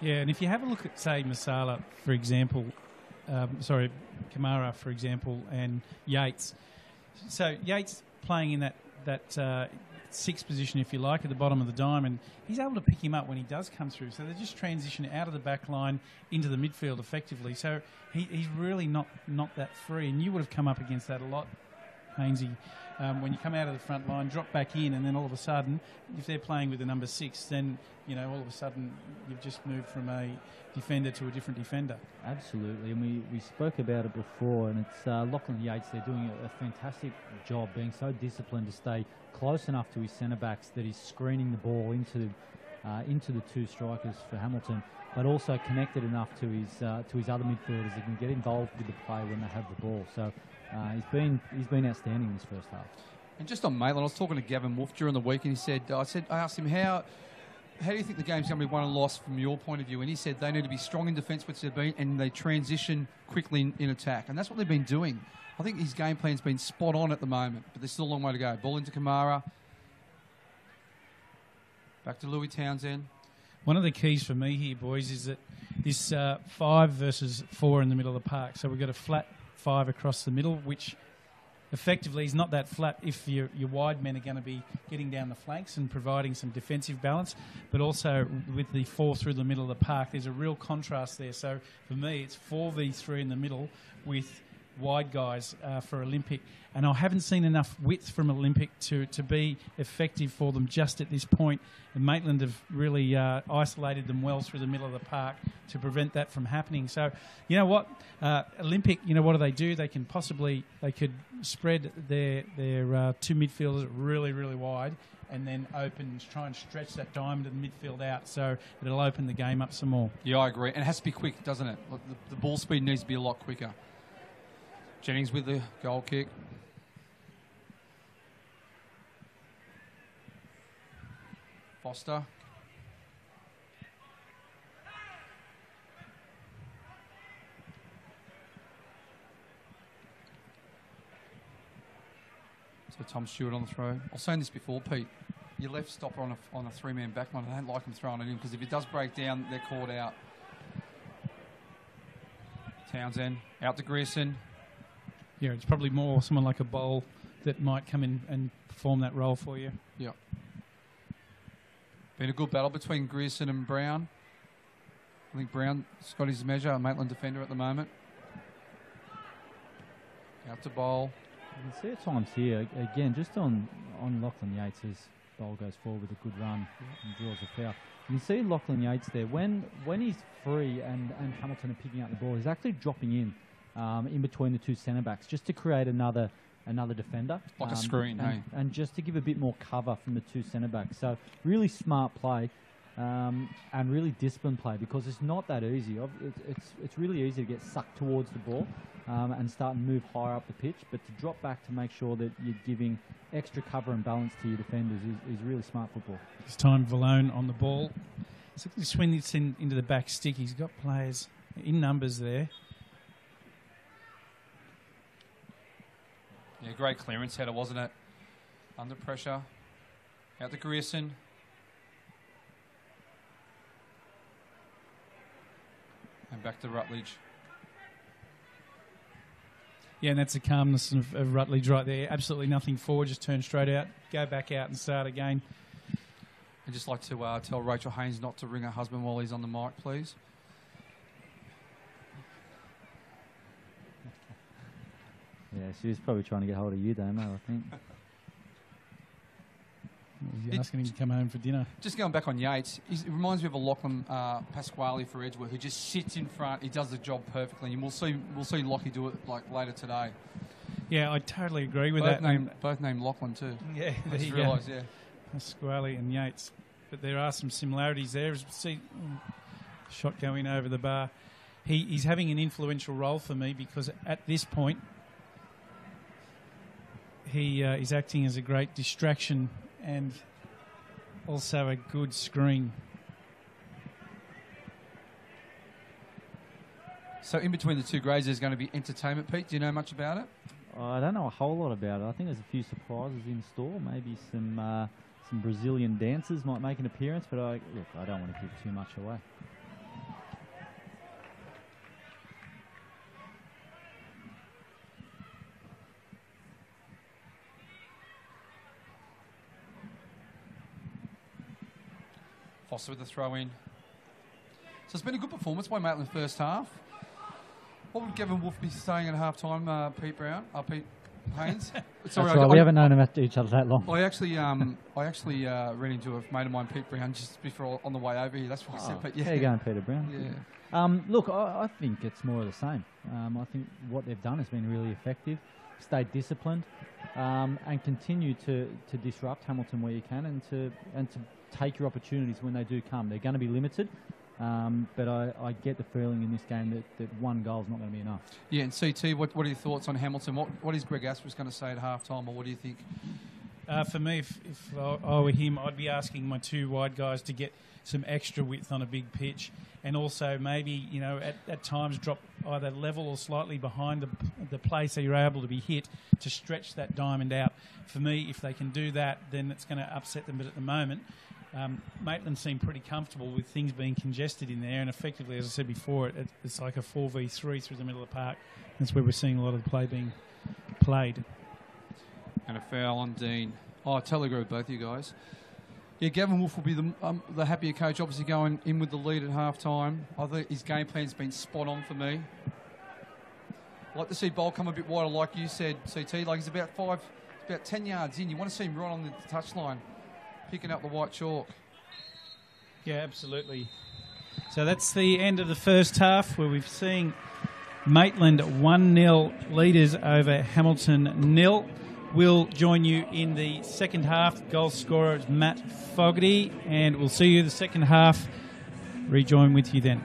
Yeah, and if you have a look at, say, Masala, for example, Kamara, for example, and Yates. So Yates playing in that sixth position, if you like, at the bottom of the diamond, he's able to pick him up when he does come through. So they just transition out of the back line into the midfield effectively. So he's really not that free, and you would have come up against that a lot, Hainsey. When you come out of the front line, drop back in, and then all of a sudden, if they're playing with the number 6, then all of a sudden you've just moved from a defender to a different defender. Absolutely, and we spoke about it before, and it's Lachlan Yates. They're doing a fantastic job being so disciplined to stay close enough to his centre backs that he's screening the ball into the 2 strikers for Hamilton, but also connected enough to his other midfielders that can get involved with the play when they have the ball. So. He's been outstanding this first half. And just on Maitland, I was talking to Gavin Wolf during the week, and I asked him how do you think the game's going to be won and lost from your point of view? And he said they need to be strong in defence, which they've been, and they transition quickly in attack, and that's what they've been doing. I think his game plan's been spot on at the moment, but there's still a long way to go. Ball into Kamara, back to Louis Townsend. One of the keys for me here, boys, is that this 5 versus 4 in the middle of the park. So we've got a flat 5 across the middle, which effectively is not that flat if your wide men are going to be getting down the flanks and providing some defensive balance, but also with the 4 through the middle of the park, there's a real contrast there. So for me, it's 4v3 in the middle with wide guys for Olympic, and I haven't seen enough width from Olympic to be effective for them just at this point. And Maitland have really isolated them well through the middle of the park to prevent that from happening. So, you know what, Olympic, what do? They could spread their 2 midfielders really, really wide, and then try and stretch that diamond of the midfield out, so it'll open the game up some more. Yeah, I agree, and it has to be quick, doesn't it? The ball speed needs to be a lot quicker. Jennings with the goal kick. Foster. So Tom Stewart on the throw. I was saying this before, Pete. Your left stopper on a 3-man backline. I don't like him throwing it in because if it does break down, they're caught out. Townsend out to Grierson. Yeah, it's probably more someone like a Bowl that might come in and perform that role for you. Yeah. Been a good battle between Grierson and Brown. I think Brown's got his measure, a Maitland defender at the moment. Out to Bowl. You can see at times here, again, just on Lachlan Yates, as Bowl goes forward with a good run and draws a foul. You can see Lachlan Yates there. When he's free and Hamilton are picking up the ball, he's actually dropping in between the 2 centre-backs just to create another defender. Like a screen, and just to give a bit more cover from the 2 centre-backs. So really smart play and really disciplined play, because it's not that easy. It's really easy to get sucked towards the ball and start and move higher up the pitch, but to drop back to make sure that you're giving extra cover and balance to your defenders is really smart football. This time Valone on the ball. So he swing this into the back stick. He's got players in numbers there. Yeah, great clearance header, wasn't it? Under pressure. Out to Grierson. And back to Rutledge. Yeah, and that's the calmness of Rutledge right there. Absolutely nothing forward, just turn straight out, go back out and start again. I'd just like to tell Rachel Haynes not to ring her husband while he's on the mic, please. Yeah, she was probably trying to get hold of you, Damo, I think. He's asking him to come home for dinner. Just going back on Yates, it reminds me of a Lachlan Pasquale for Edgeworth, who just sits in front. He does the job perfectly, and we'll see Lockie do it like later today. Yeah, I totally agree with both that. Both named Lachlan too. Yeah, I there just you realised, go. yeah. Pasquale and Yates, but there are some similarities there. As we see, shot going over the bar. He's having an influential role for me because at this point he is acting as a great distraction and also a good screen. So in between the two grades there's going to be entertainment, Pete. Do you know much about it? I don't know a whole lot about it. I think there's a few surprises in store. Maybe some Brazilian dancers might make an appearance, but I don't want to give too much away. Foster with the throw in. So it's been a good performance by Maitland first half. What would Gavin Wolf be saying at half time, Pete Haynes? Sorry, That's right, we haven't known each other that long. I actually ran into a mate of mine, Pete Brown, just before on the way over here. That's what I said. But yeah, How you going, Peter Brown? Yeah. Look, I think it's more of the same. I think what they've done has been really effective. Stayed disciplined and continue to disrupt Hamilton where you can, and to take your opportunities when they do come. They're going to be limited. But I get the feeling in this game that one goal is not going to be enough. Yeah, and CT, what are your thoughts on Hamilton? What is Greg Asper's going to say at half time, or what do you think? For me, if I were him, I'd be asking my two wide guys to get some extra width on a big pitch, and also maybe at times drop either level or slightly behind the play so you're able to be hit to stretch that diamond out. For me, if they can do that, then it's going to upset them. But at the moment, Maitland seemed pretty comfortable with things being congested in there, and effectively, as I said before, it's like a 4v3 through the middle of the park. That's where we're seeing a lot of the play being played. And a foul on Dean. Oh, I totally agree with both of you guys. Yeah, Gavin Wolf will be the happier coach, obviously going in with the lead at half time. I think his game plan's been spot on for me. I'd like to see Bowl come a bit wider, like you said, CT. Like he's about 10 yards in. You want to see him right on the touchline, picking up the white chalk. Yeah, absolutely. So that's the end of the first half, where we've seen Maitland 1-0 leaders over Hamilton 0. We'll join you in the second half. Goal scorer is Matt Fogarty, and we'll see you the second half. Rejoin with you then.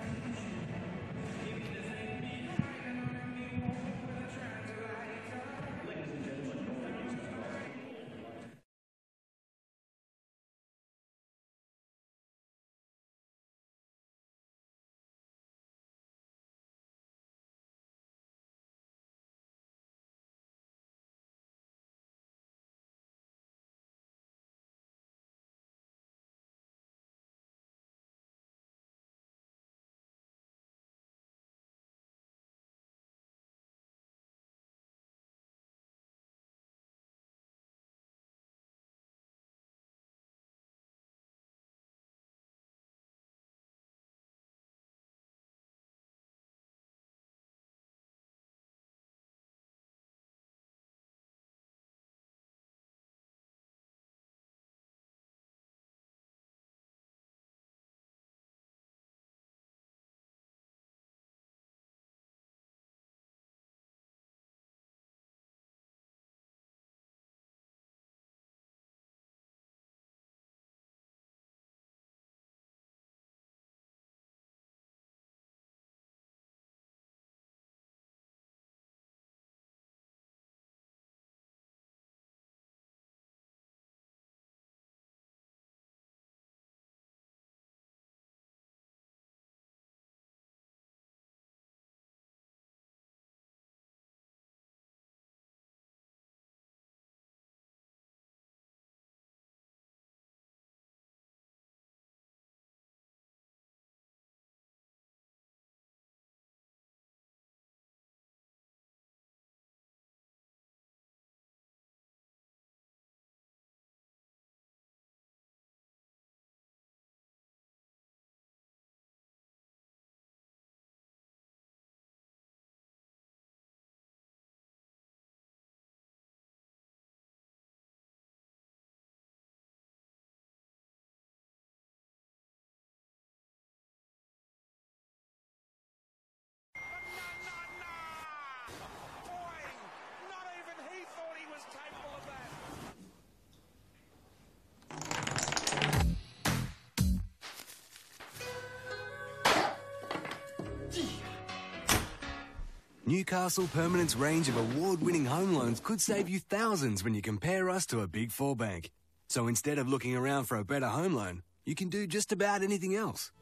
Newcastle Permanent's range of award-winning home loans could save you thousands when you compare us to a Big Four bank. So instead of looking around for a better home loan, you can do just about anything else.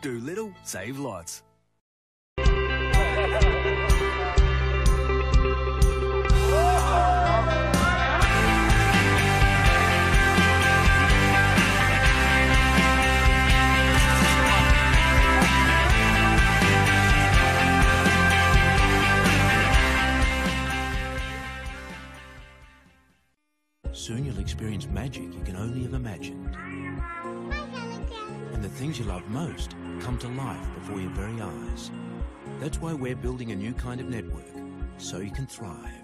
Do little, save lots. Soon you'll experience magic you can only have imagined. And the things you love most come to life before your very eyes. That's why we're building a new kind of network, so you can thrive.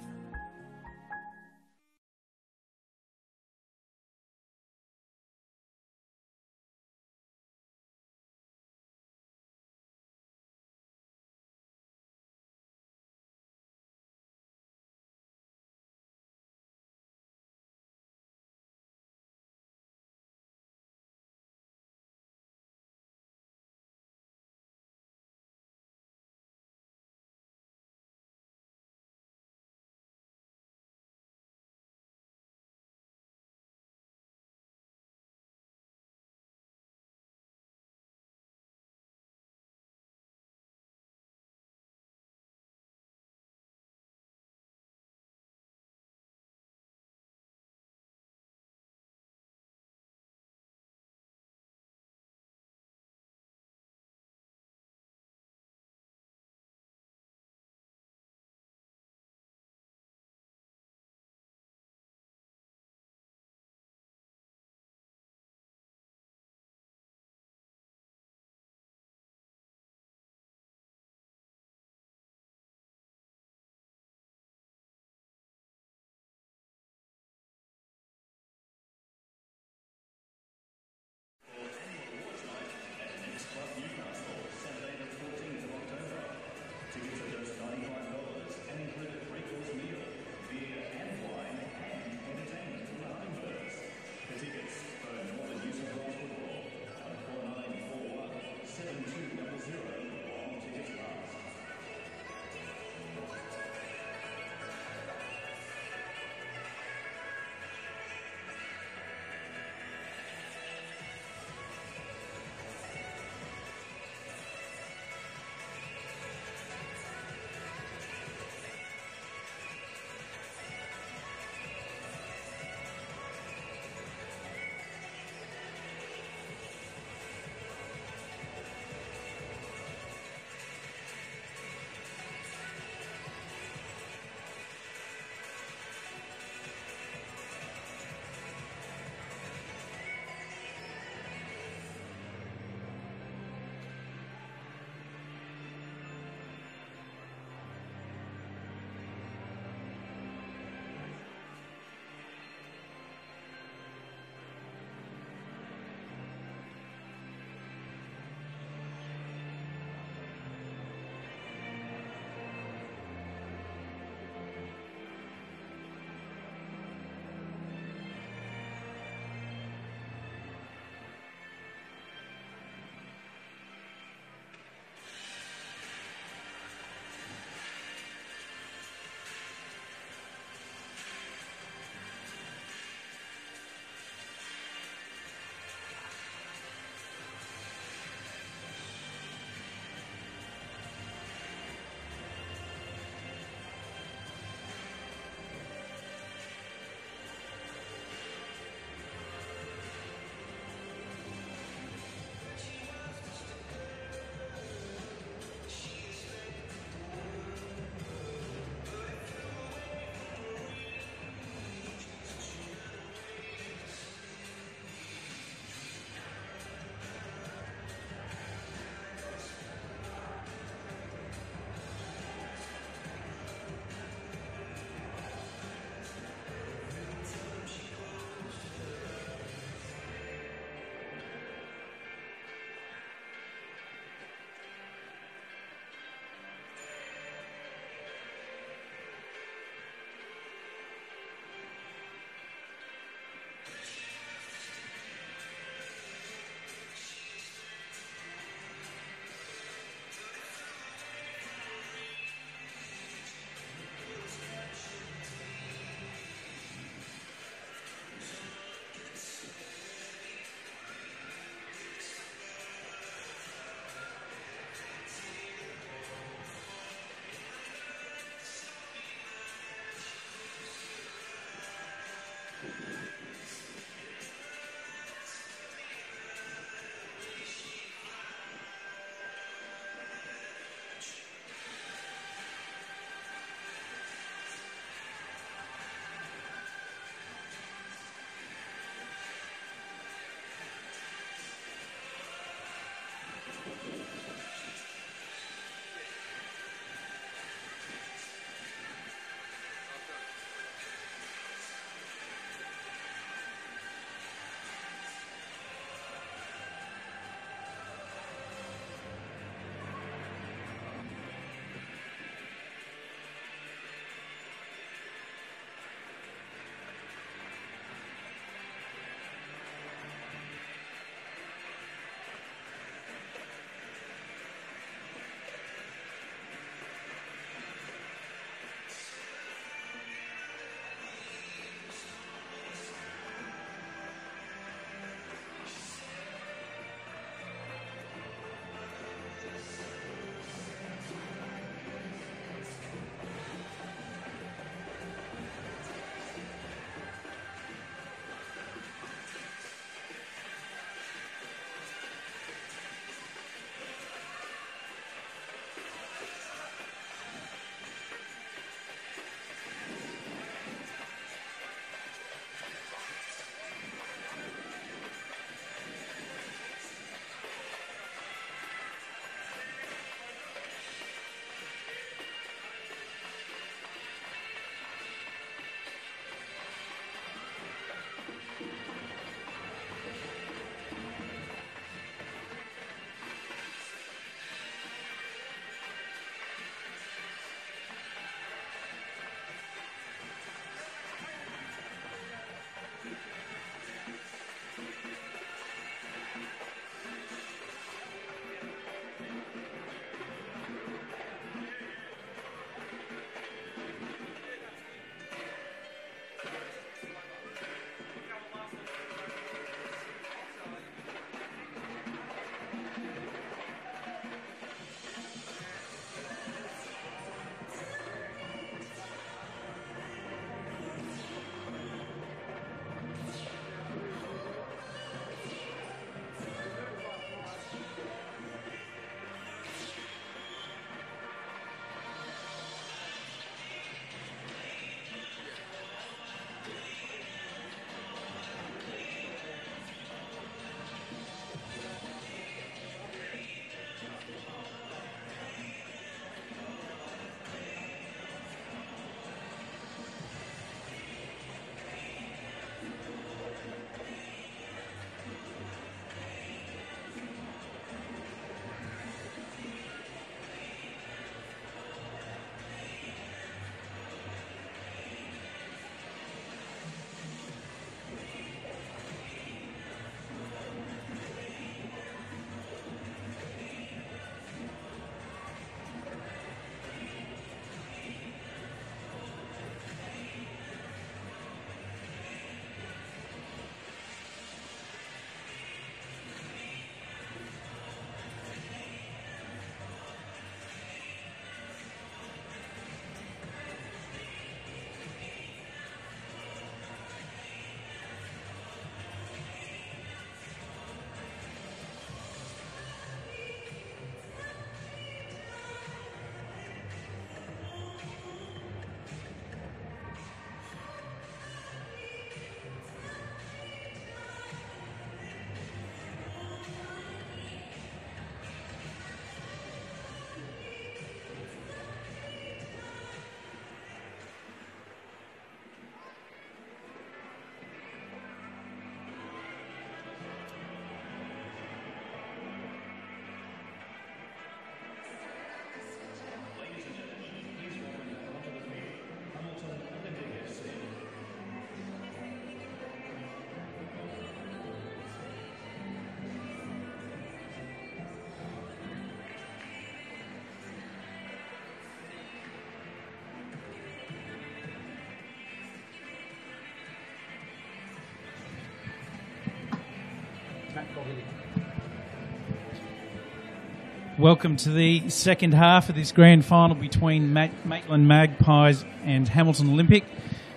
Welcome to the second half of this grand final between Maitland Magpies and Hamilton Olympic.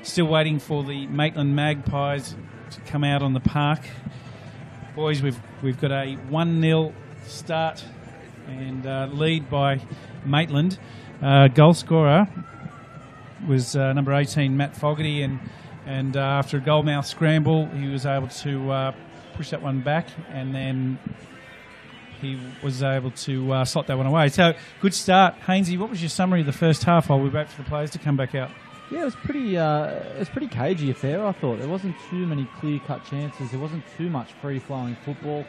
Still waiting for the Maitland Magpies to come out on the park. Boys, we've got a 1-0 start and lead by Maitland. Goal scorer was number 18, Matt Fogarty, and after a goalmouth scramble, he was able to push that one back, and then he was able to slot that one away. So, good start. Hainsey, what was your summary of the first half while we wait for the players to come back out? Yeah, it was pretty cagey affair, I thought. There wasn't too many clear-cut chances. There wasn't too much free-flowing football.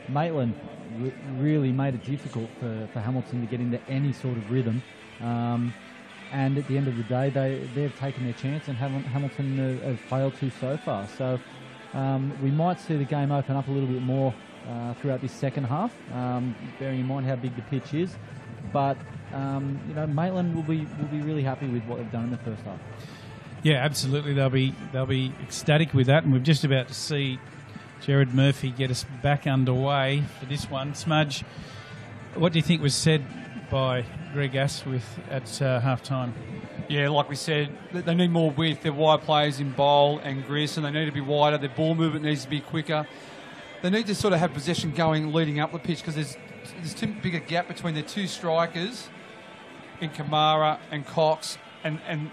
Maitland really made it difficult for Hamilton to get into any sort of rhythm. And at the end of the day, they've taken their chance, and Hamilton have failed to so far. So we might see the game open up a little bit more throughout this second half, bearing in mind how big the pitch is. But Maitland will be really happy with what they've done in the first half. Yeah, absolutely. They'll be ecstatic with that, and we're just about to see Jared Murphy get us back underway for this one. Smudge, what do you think was said by Greg Asquith at half time? Yeah, like we said, they need more width. They're wide players in Bowl and Gris, and they need to be wider. Their ball movement needs to be quicker. They need to sort of have possession going leading up the pitch, because there's too big a gap between their two strikers in Kamara and Cox and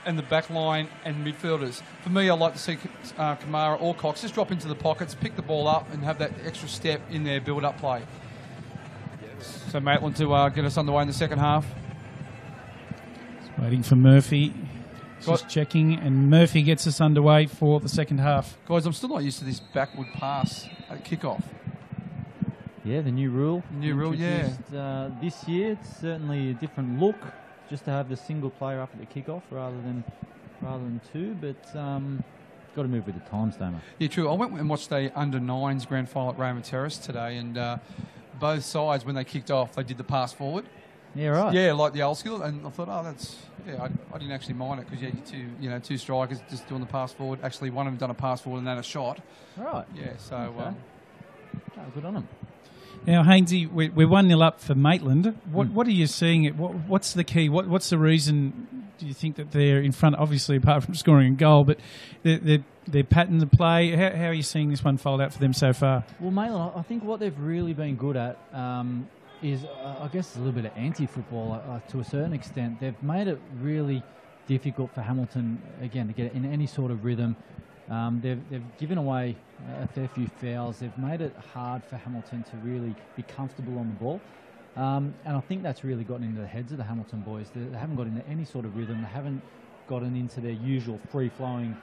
the back line and midfielders. For me, I'd like to see Kamara or Cox just drop into the pockets, pick the ball up, and have that extra step in their build-up play. So Maitland to get us underway in the second half. Just waiting for Murphy. Just checking, and Murphy gets us underway for the second half. Guys, I'm still not used to this backward pass at kickoff. Yeah, the new rule. Yeah. This year, it's certainly a different look, just to have the single player up at the kickoff rather than two. But got to move with the times, don't I? Yeah, true. I went and watched the under-9s grand final at Raymond Terrace today, and both sides, when they kicked off, they did the pass forward. Yeah, right. Yeah, like the old school, and I thought, I didn't actually mind it, because two strikers just doing the pass forward. Actually, one of them done a pass forward and then a shot. Right. Yeah, so okay. Good on them. Now, Hainsey, we're 1-0 up for Maitland. What are you seeing? What's the key? What's the reason do you think that they're in front, obviously, apart from scoring a goal, but their patterns of play, how are you seeing this one fold out for them so far? Well, Maitland, I think what they've really been good at is, I guess, a little bit of anti-football to a certain extent. They've made it really difficult for Hamilton, again, to get in any sort of rhythm. They've given away a fair few fouls. They've made it hard for Hamilton to really be comfortable on the ball. And I think that's really gotten into the heads of the Hamilton boys. They haven't got into any sort of rhythm. They haven't gotten into their usual free-flowing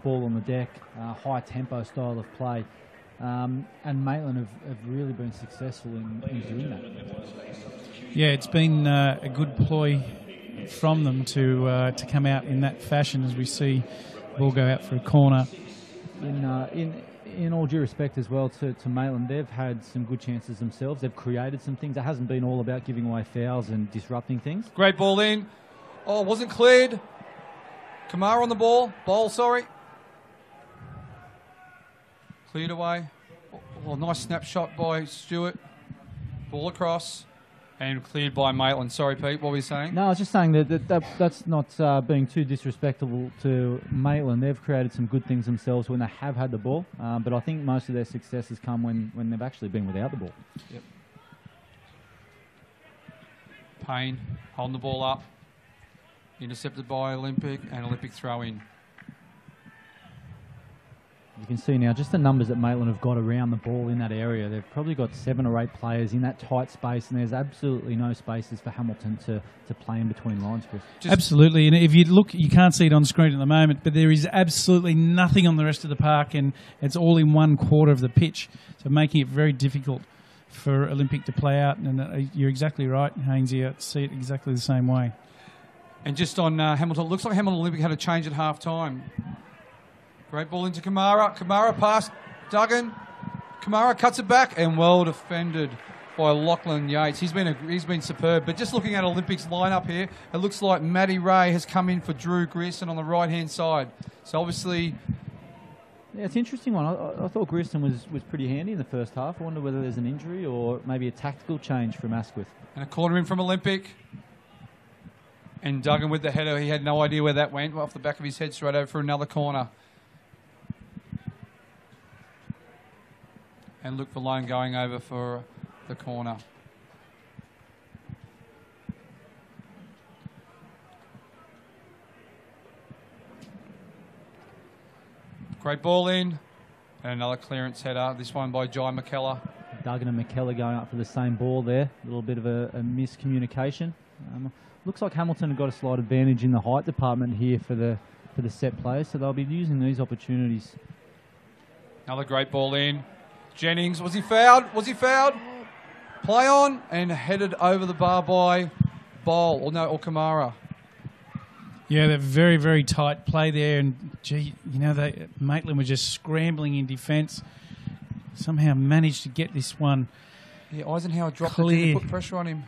ball on the deck, high-tempo style of play. And Maitland have really been successful in doing that. Yeah, it's been a good ploy from them to come out in that fashion, as we see the ball go out for a corner. In all due respect as well to Maitland, they've had some good chances themselves. They've created some things. It hasn't been all about giving away fouls and disrupting things. Great ball in. Oh, wasn't cleared. Kamara on the ball. Bowl, sorry. Cleared away. Oh, nice snapshot by Stewart. Ball across. And cleared by Maitland. Sorry, Pete, what were you saying? No, I was just saying that's not being too disrespectful to Maitland. They've created some good things themselves when they have had the ball, but I think most of their success has come when they've actually been without the ball. Yep. Payne holding the ball up. Intercepted by Olympic, and Olympic throw in. You can see now just the numbers that Maitland have got around the ball in that area. They've probably got 7 or 8 players in that tight space, and there's absolutely no spaces for Hamilton to play in between lines, Chris. Absolutely, and if you look, you can't see it on screen at the moment, but there is absolutely nothing on the rest of the park, and it's all in one quarter of the pitch, so making it very difficult for Olympic to play out. And you're exactly right, Hainsey. I see it exactly the same way. And just on Hamilton, looks like Hamilton Olympic had a change at half-time. Great ball into Kamara. Kamara past Duggan. Kamara cuts it back, and well defended by Lachlan Yates. He's been superb. But just looking at Olympics lineup here, it looks like Matty Ray has come in for Drew Grierson on the right-hand side. So obviously Yeah, it's an interesting one. I thought Grissom was pretty handy in the first half. I wonder whether there's an injury or maybe a tactical change from Asquith. And a corner in from Olympic. And Duggan with the header. He had no idea where that went. Off the back of his head, straight over for another corner. And Luke Valone going over for the corner. Great ball in. And another clearance header. This one by Jai McKellar. Duggan and McKellar going up for the same ball there. A little bit of a miscommunication. Looks like Hamilton have got a slight advantage in the height department here for the set players, so they'll be using these opportunities. Another great ball in. Jennings, was he fouled? Was he fouled? Play on and headed over the bar by Bowl, or Kamara. Yeah, they're very, very tight play there, and gee, Maitland was just scrambling in defence. Somehow managed to get this one. Yeah, Eisenhower dropped clear. it to put pressure on him.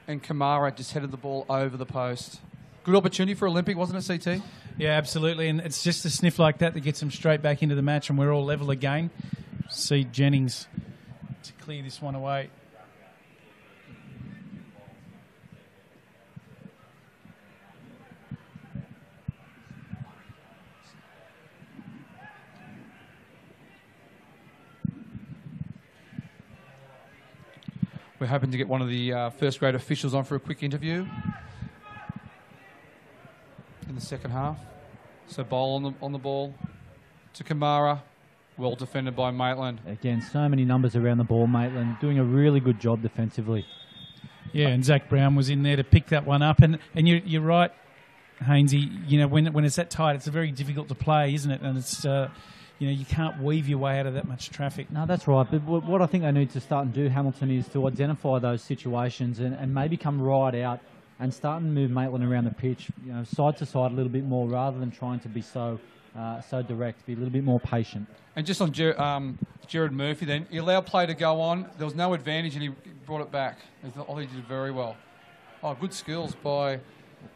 And Kamara just headed the ball over the post. Good opportunity for Olympic, wasn't it, CT? Yeah, absolutely. And it's just a sniff like that gets them straight back into the match, and we're all level again. See Jennings to clear this one away. We're hoping to get one of the first grade officials on for a quick interview in the second half. So Bowl on the ball to Kamara. Well defended by Maitland. Again, so many numbers around the ball, Maitland, doing a really good job defensively. Yeah, and Zach Brown was in there to pick that one up. And you're right, Hainsey, when it's that tight, it's very difficult to play, isn't it? And it's... you can't weave your way out of that much traffic. No, that's right. But what I think they need to start and do, Hamilton, is to identify those situations and maybe come right out and start and move Maitland around the pitch, side to side a little bit more, rather than trying to be so direct. Be a little bit more patient. And just on Jared Murphy, then he allowed play to go on. There was no advantage, and he brought it back. I thought he did very well. Oh, good skills by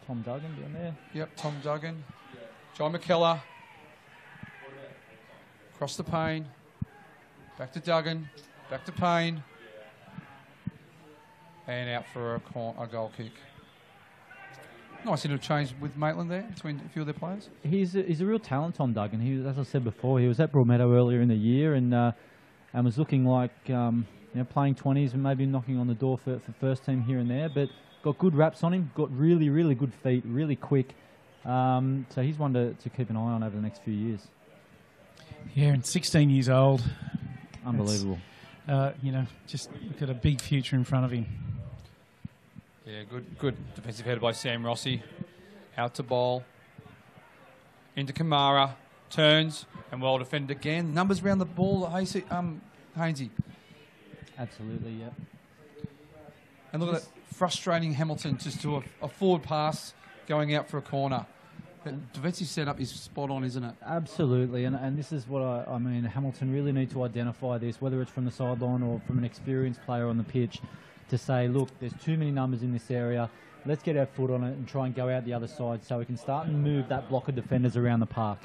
Tom Duggan down there. Yep, Tom Duggan. John McKellar. Across the Payne, back to Duggan, back to Payne, and out for a goal kick. Nice interchange with Maitland there between a few of their players. He's a real talent, Tom Duggan. He, as I said before, he was at Broadmeadow earlier in the year and was looking like playing 20s and maybe knocking on the door for first team here and there. But got good raps on him, got really, really good feet, really quick. So he's one to keep an eye on over the next few years. Yeah, and 16 years old. Unbelievable. Just got a big future in front of him. Yeah, good defensive header by Sam Rossi. Out to Bowl. Into Kamara. Turns and well defended again. Numbers around the ball, Hainsey. Absolutely, yeah. And look at that frustrating Hamilton just to a forward pass going out for a corner. But defensive setup is spot on, isn't it? Absolutely, and this is what I mean. Hamilton really need to identify this, whether it's from the sideline or from an experienced player on the pitch, to say, look, there's too many numbers in this area. Let's get our foot on it and try and go out the other side so we can start and move that block of defenders around the park.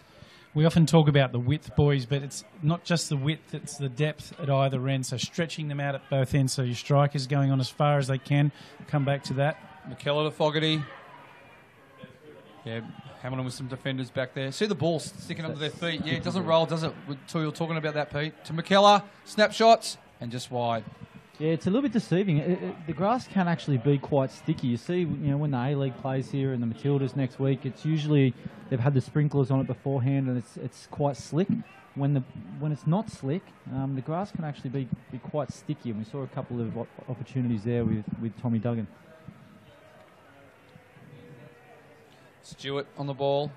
We often talk about the width, boys, but it's not just the width, it's the depth at either end. So stretching them out at both ends so your strikers going on as far as they can. Come back to that. McKellar to Fogarty. Yeah, Hamilton with some defenders back there. See the ball sticking under their feet. Yeah, it doesn't roll, does it? You were talking about that, Pete. To McKellar, snapshots, and just wide. Yeah, it's a little bit deceiving. The grass can actually be quite sticky. You see, when the A-League plays here and the Matildas next week, it's usually they've had the sprinklers on it beforehand, and it's quite slick. When it's not slick, the grass can actually be quite sticky, and we saw a couple of opportunities there with Tommy Duggan. Stewart on the ball.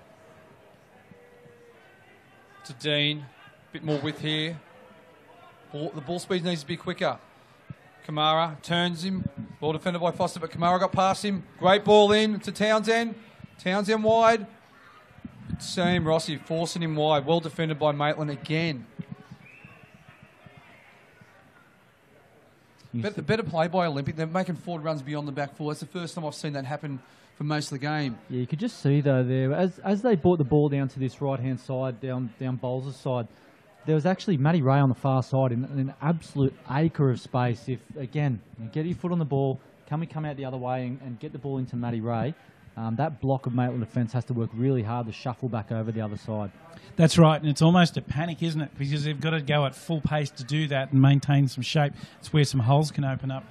To Dean. Bit more width here. The ball speed needs to be quicker. Kamara turns him. Ball defended by Foster, but Kamara got past him. Great ball in to Townsend. Townsend wide. Sam Rossi forcing him wide. Well defended by Maitland again. Better play by Olympic. They're making forward runs beyond the back four. That's the first time I've seen that happen for most of the game. Yeah, you could just see though there as they brought the ball down to this right hand side, down Bowles' side, there was actually Matty Ray on the far side in an absolute acre of space. If again you get your foot on the ball, come out the other way and get the ball into Matty Ray, that block of Maitland defence has to work really hard to shuffle back over the other side. That's right, and it's almost a panic, isn't it? Because they've got to go at full pace to do that and maintain some shape. It's where some holes can open up.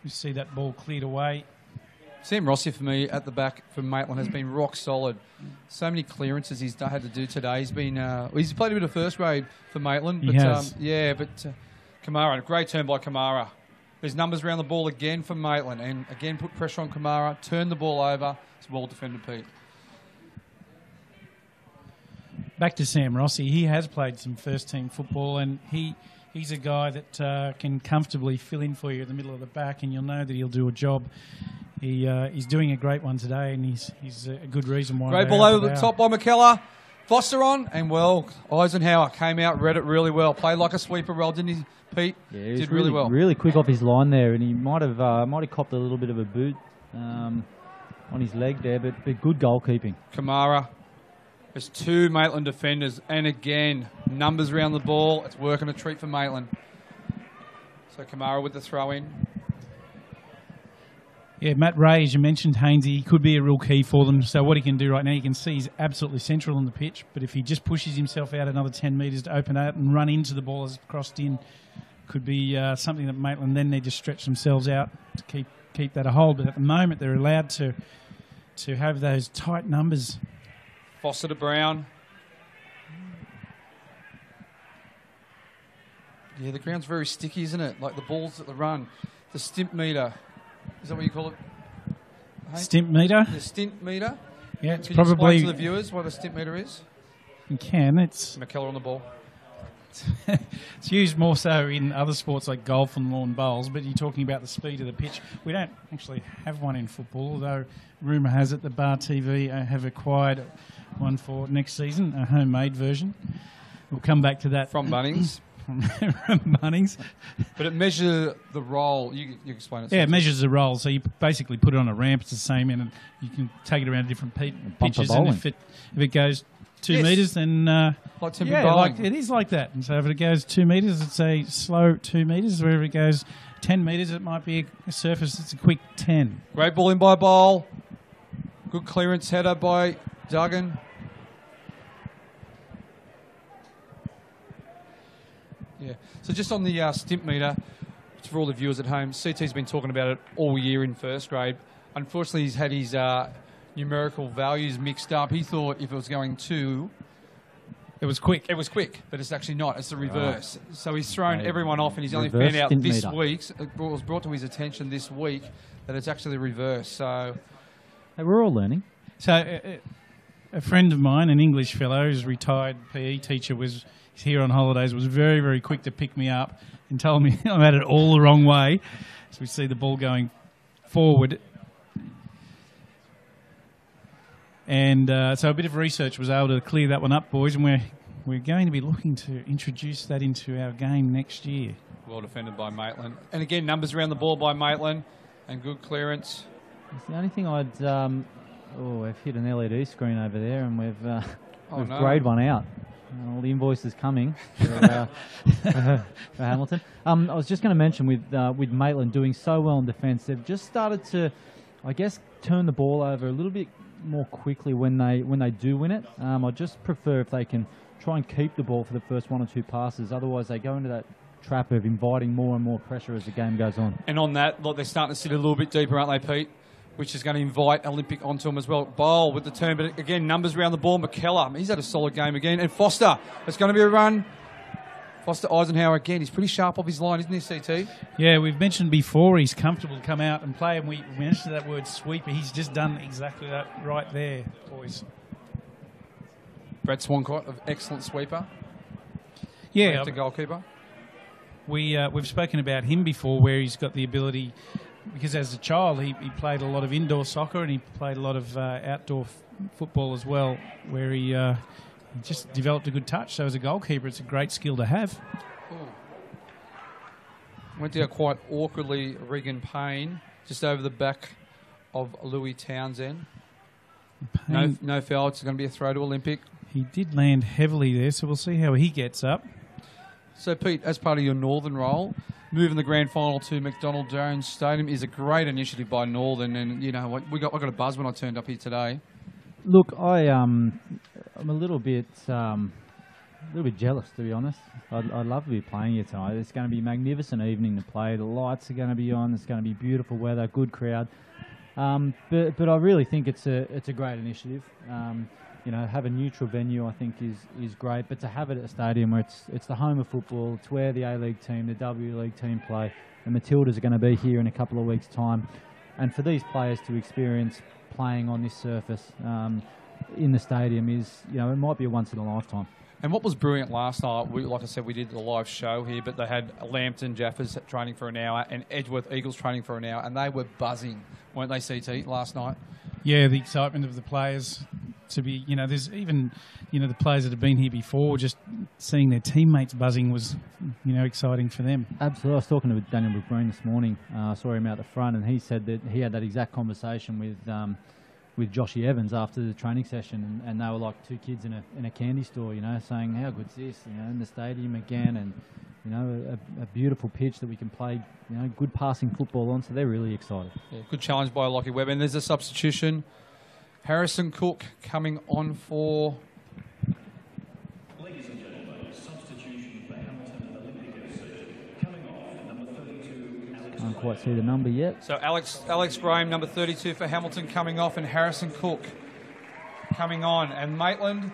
You see that ball cleared away. Sam Rossi for me at the back for Maitland has been rock solid. So many clearances he's had to do today. He's been he's played a bit of first grade for Maitland, but He has. Kamara, great turn by Kamara. There's numbers around the ball again for Maitland, and again put pressure on Kamara, turn the ball over. It's well defended, Pete. Back to Sam Rossi. He has played some first-team football, and he's a guy that can comfortably fill in for you in the middle of the back, and you'll know that he'll do a job. He's doing a great one today, and he's a good reason why. Great ball over the top by McKellar. Foster on, and Eisenhower came out, read it really well. Played like a sweeper role, didn't he, Pete? Yeah, he did really well. Really quick off his line there, and he might have copped a little bit of a boot on his leg there, but good goalkeeping. Kamara. There's two Maitland defenders, and again, numbers around the ball. It's working a treat for Maitland. So Kamara with the throw in. Yeah, Matt Ray, as you mentioned, Hainsey, he could be a real key for them. So what he can do right now, you can see he's absolutely central on the pitch. But if he just pushes himself out another 10 metres to open out and run into the ball as it's crossed in, could be something that Maitland then need to stretch themselves out to keep that a hold. But at the moment, they're allowed to have those tight numbers. Foster to Brown. Yeah, the ground's very sticky, isn't it? Like the balls at the run. The stimp meter. Is that what you call it? Hey? Stimp meter? The stint meter? Yeah, it's Can you probably... explain to the viewers what a stint meter is? You can. It's McKellar on the ball. it's used more so in other sports like golf and lawn bowls, but you're talking about the speed of the pitch. We don't actually have one in football, although rumour has it that Bar TV have acquired one for next season, a homemade version. We'll come back to that. From Bunnings. From Bunnings. But it measures the roll. You explain it. Yeah, it measures the roll. So you basically put it on a ramp. It's the same, and you can take it around different pitches. And if it goes 2 metres, then like temporary bowling. it is like that. And so if it goes 2 metres, it's a slow 2 metres. Wherever it goes 10 metres, it might be a surface that's a quick 10. Great ball in by Bowl. Good clearance header by Duggan. Yeah. So just on the stimp meter, for all the viewers at home, CT's been talking about it all year in first grade. Unfortunately, he's had his numerical values mixed up. He thought if it was going 2... It was quick. It was quick, but it's actually not. It's the reverse. Right. So he's thrown everyone off, and he's only Reverse found out this meter. week. It was brought to his attention this week that it's actually the reverse. So Hey, we're all learning. So a friend of mine, an English fellow who's retired PE teacher, was here on holidays, was very, very quick to pick me up and told me I'm at it all the wrong way. So we see the ball going forward. And so a bit of research was able to clear that one up, boys, and we're going to be looking to introduce that into our game next year. Well defended by Maitland. And again, numbers around the ball by Maitland and good clearance. It's the only thing I've hit an LED screen over there, and we've grayed one out. All the invoices coming for Hamilton. I was just going to mention with Maitland doing so well in defence, they've just started to, I guess, turn the ball over a little bit more quickly when they do win it. I just prefer if they can try and keep the ball for the first 1 or 2 passes. Otherwise, they go into that trap of inviting more and more pressure as the game goes on. And on that, they're starting to sit a little bit deeper, aren't they, Pete? Which is going to invite Olympic onto them as well. Bowl with the turn, but again, numbers around the ball. McKellar, he's had a solid game again. And Foster, it's going to be a run. Foster Eisenhower again. He's pretty sharp off his line, isn't he, CT? Yeah, we've mentioned before he's comfortable to come out and play, and we mentioned that word sweeper. He's just done exactly that right there, boys. Brad Swancott, an excellent sweeper. Yeah. The goalkeeper. We've spoken about him before, where he's got the ability, because as a child he played a lot of indoor soccer and he played a lot of outdoor football as well, where he just developed a good touch. So as a goalkeeper, it's a great skill to have. Ooh. Went down quite awkwardly, Regan Payne, just over the back of Louis Townsend. No foul. It's going to be a throw to Olympic. He did land heavily there, so we'll see how he gets up. So, Pete, as part of your Northern role, moving the grand final to McDonald Jones Stadium is a great initiative by Northern, and you know what, I got a buzz when I turned up here today. Look, I'm a little bit jealous, to be honest. I'd love to be playing here tonight. It's going to be a magnificent evening to play. The lights are going to be on. It's going to be beautiful weather, good crowd. But I really think it's a great initiative. You know, have a neutral venue, I think, is great. But to have it at a stadium where it's the home of football, it's where the A-League team, the W League team play. The Matildas are going to be here in a couple of weeks' time. And for these players to experience playing on this surface in the stadium is, you know, it might be a once in a lifetime. And what was brilliant last night, like I said, we did the live show here, but they had Lambton Jaffers training for an hour and Edgeworth Eagles training for an hour, and they were buzzing, weren't they, CT, last night? Yeah, the excitement of the players to be, you know, there's even, you know, the players that have been here before, just seeing their teammates buzzing was, you know, exciting for them. Absolutely. I was talking to Daniel McBreen this morning. I saw him out the front, and he said that he had that exact conversation with Joshy Evans after the training session, and they were like two kids in a candy store, you know, saying, how good's this, you know, in the stadium again, and, you know, a beautiful pitch that we can play, you know, good passing football on, so they're really excited. Yeah, good challenge by Lockie Webb, and there's a substitution. Harrison Cook coming on for... Ladies and gentlemen, substitution for Hamilton Olympic FC. Coming off, number 32, Alex. Can't quite see the number yet. So Alex Graham, number 32 for Hamilton, coming off, and Harrison Cook coming on. And Maitland,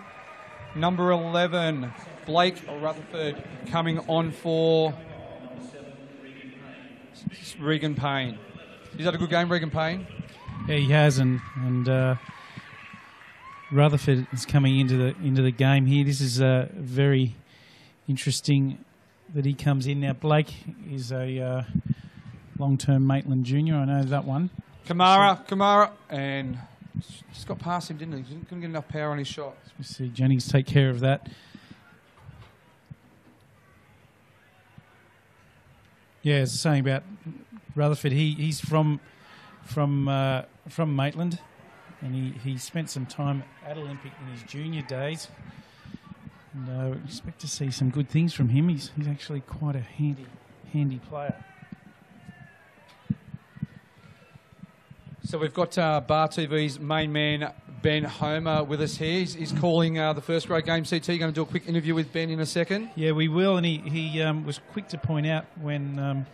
number 11, Blake Rutherford, coming on for Regan Payne. Is that a good game, Regan Payne? Yeah, he has, and Rutherford is coming into the game here. This is very interesting that he comes in now. Blake is a long-term Maitland junior. I know that one. Kamara, and just got past him, didn't he? He couldn't get enough power on his shot. We see Jennings take care of that. Yeah, as I was saying about Rutherford, he's from Maitland, and he spent some time at Olympic in his junior days. And we expect to see some good things from him. He's actually quite a handy player. So we've got Bar TV's main man, Ben Homer, with us here. He's calling the first grade game. CT, going to do a quick interview with Ben in a second. Yeah, we will. And he was quick to point out when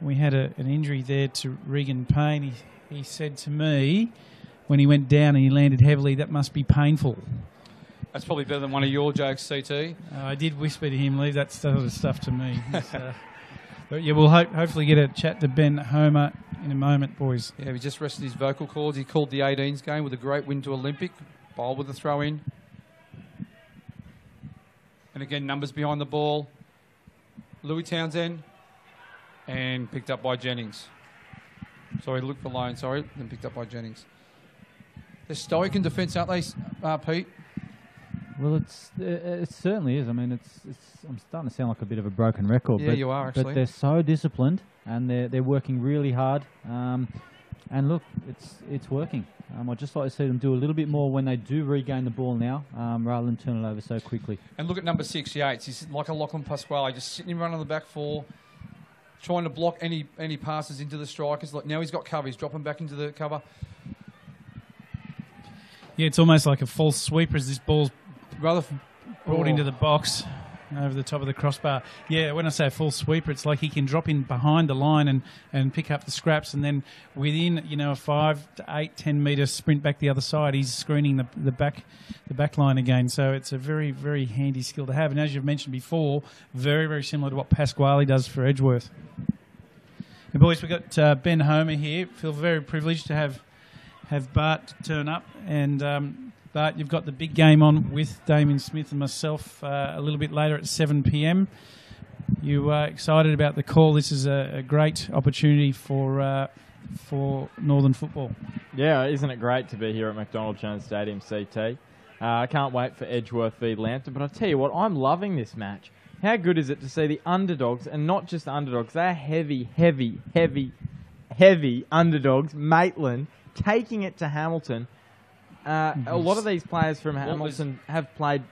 we had an injury there to Regan Payne. He said to me when he went down and he landed heavily, that must be painful. That's probably better than one of your jokes, CT. I did whisper to him, leave that sort of stuff to me. But yeah, we'll hopefully get a chat to Ben Homer in a moment, boys. Yeah, he just rested his vocal cords. He called the 18's game with a great win to Olympic. Bowl with a throw in. And again, numbers behind the ball. Louis Townsend. And picked up by Jennings. Sorry, Luke Malone, then picked up by Jennings. They're stoic in defence, aren't they, Pete? Well, it certainly is. I mean, I'm starting to sound like a bit of a broken record. Yeah, but, you are, actually. But they're so disciplined, and they're working really hard. And look, it's working. I'd just like to see them do a little bit more when they do regain the ball now, rather than turn it over so quickly. And look at number 6, Yates. He's like a Lachlan Pasquale, just sitting in front of the back four, trying to block any passes into the strikers. Now he's got cover. He's dropping back into the cover. Yeah, it's almost like a false sweeper as this ball's Rather brought into the box over the top of the crossbar. Yeah, when I say a full sweeper, it's like he can drop in behind the line and pick up the scraps, and then within a 5 to 8, 10 metre sprint back the other side, he's screening the back line again. So it's a very, very handy skill to have. And as you've mentioned before, very, very similar to what Pasquale does for Edgeworth. And boys, we've got Ben Homer here. Feel very privileged to have Bart turn up, and Bart, you've got the big game on with Damien Smith and myself a little bit later at 7 p.m. You are excited about the call. This is a great opportunity for Northern football. Yeah, isn't it great to be here at McDonald Jones Stadium, CT? I can't wait for Edgeworth v Lambton, but I'll tell you what, I'm loving this match. How good is it to see the underdogs, and not just underdogs, they're heavy underdogs, Maitland, taking it to Hamilton. A lot of these players from Hamilton have played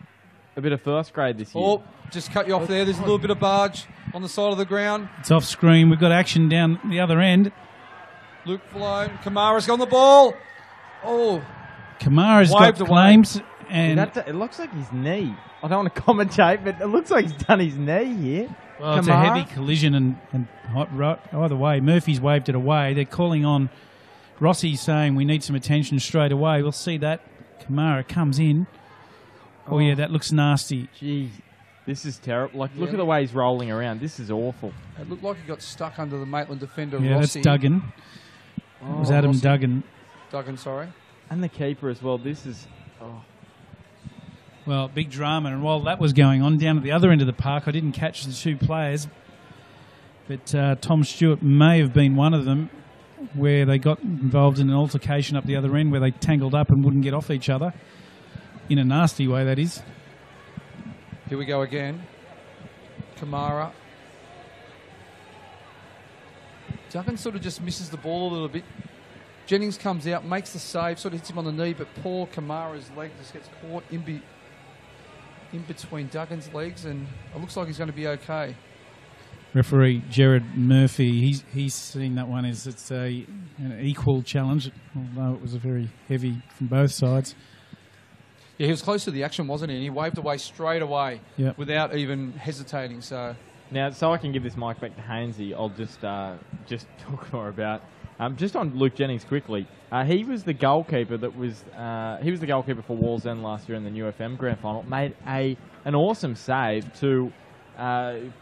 a bit of first grade this year. Oh, just cut you off there. There's a little bit of barge on the side of the ground. It's off screen. We've got action down the other end. Luke Flown. Kamara's got the ball. Oh. Kamara's got Waved away. claims. And It looks like his knee. I don't want to commentate, but it looks like he's done his knee here. well, it's a Kamara? heavy collision and either way. Murphy's waved it away. They're calling on Rossi saying we need some attention straight away. We'll see that. Kamara comes in. Oh, yeah, that looks nasty. Gee, this is terrible. Like, look at the way he's rolling around. This is awful. It looked like he got stuck under the Maitland defender, Yeah, Rossi. that's Duggan. It was Adam Rossi. Duggan. Duggan, sorry. And the keeper as well. This is... Oh. Well, big drama. And while that was going on, down at the other end of the park, I didn't catch the two players. But Tom Stewart may have been one of them, where they got involved in an altercation up the other end where they tangled up and wouldn't get off each other. In a nasty way, that is. Here we go again. Kamara. Duggan sort of just misses the ball a little bit. Jennings comes out, makes the save, sort of hits him on the knee, but poor Kamara's leg just gets caught in between Duggan's legs, and it looks like he's going to be okay. Referee Jared Murphy, he's seen that one as it's an equal challenge, although it was a very heavy from both sides. Yeah, he was close to the action, wasn't he? And he waved away straight away Yep. without even hesitating. So Now, so I can give this mic back to Hainsey, I'll just talk more about... just on Luke Jennings quickly, he was the goalkeeper that was... he was the goalkeeper for Wallsend last year in the UFM Grand Final. Made an awesome save to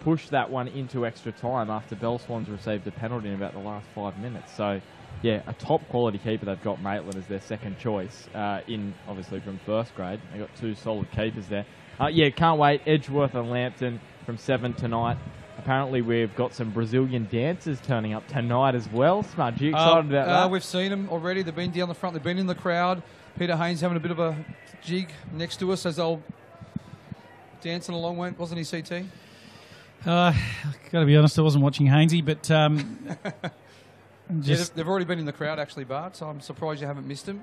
push that one into extra time after Bell Swans received a penalty in about the last 5 minutes. So, yeah, a top-quality keeper. They've got Maitland as their second choice, obviously from first grade. They've got two solid keepers there. Yeah, can't wait. Edgeworth and Lambton from 7 tonight. Apparently, we've got some Brazilian dancers turning up tonight as well. Smudge, you excited about that? We've seen them already. They've been down the front. They've been in the crowd. Peter Haynes having a bit of a jig next to us as they'll dancing along, wasn't he, CT? Got to be honest, I wasn't watching Hainsey, but just... they've already been in the crowd, actually, Bart, so I'm surprised you haven't missed them.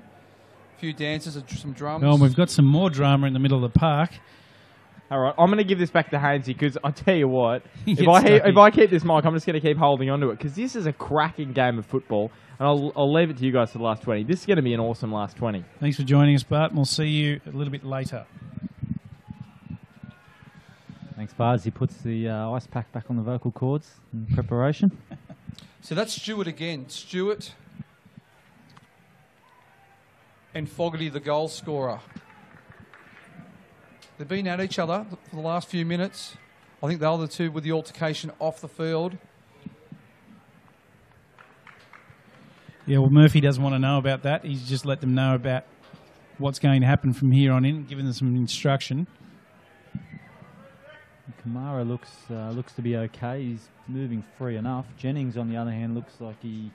A few dances and some drums. Oh, and we've got some more drama in the middle of the park. All right, I'm going to give this back to Hainsey because I tell you what, It's if I keep this mic, I'm just going to keep holding on to it because this is a cracking game of football, and I'll leave it to you guys for the last 20. This is going to be an awesome last 20. Thanks for joining us, Bart, and we'll see you a little bit later. Thanks, Bars. He puts the ice pack back on the vocal cords in preparation. So that's Stewart again. Stewart and Fogarty, the goal scorer. They've been at each other for the last few minutes. I think the other two with the altercation off the field. Yeah, well, Murphy doesn't want to know about that. He's just let them know about what's going to happen from here on in, giving them some instruction. Kamara looks to be okay. He's moving free enough. Jennings, on the other hand, looks like he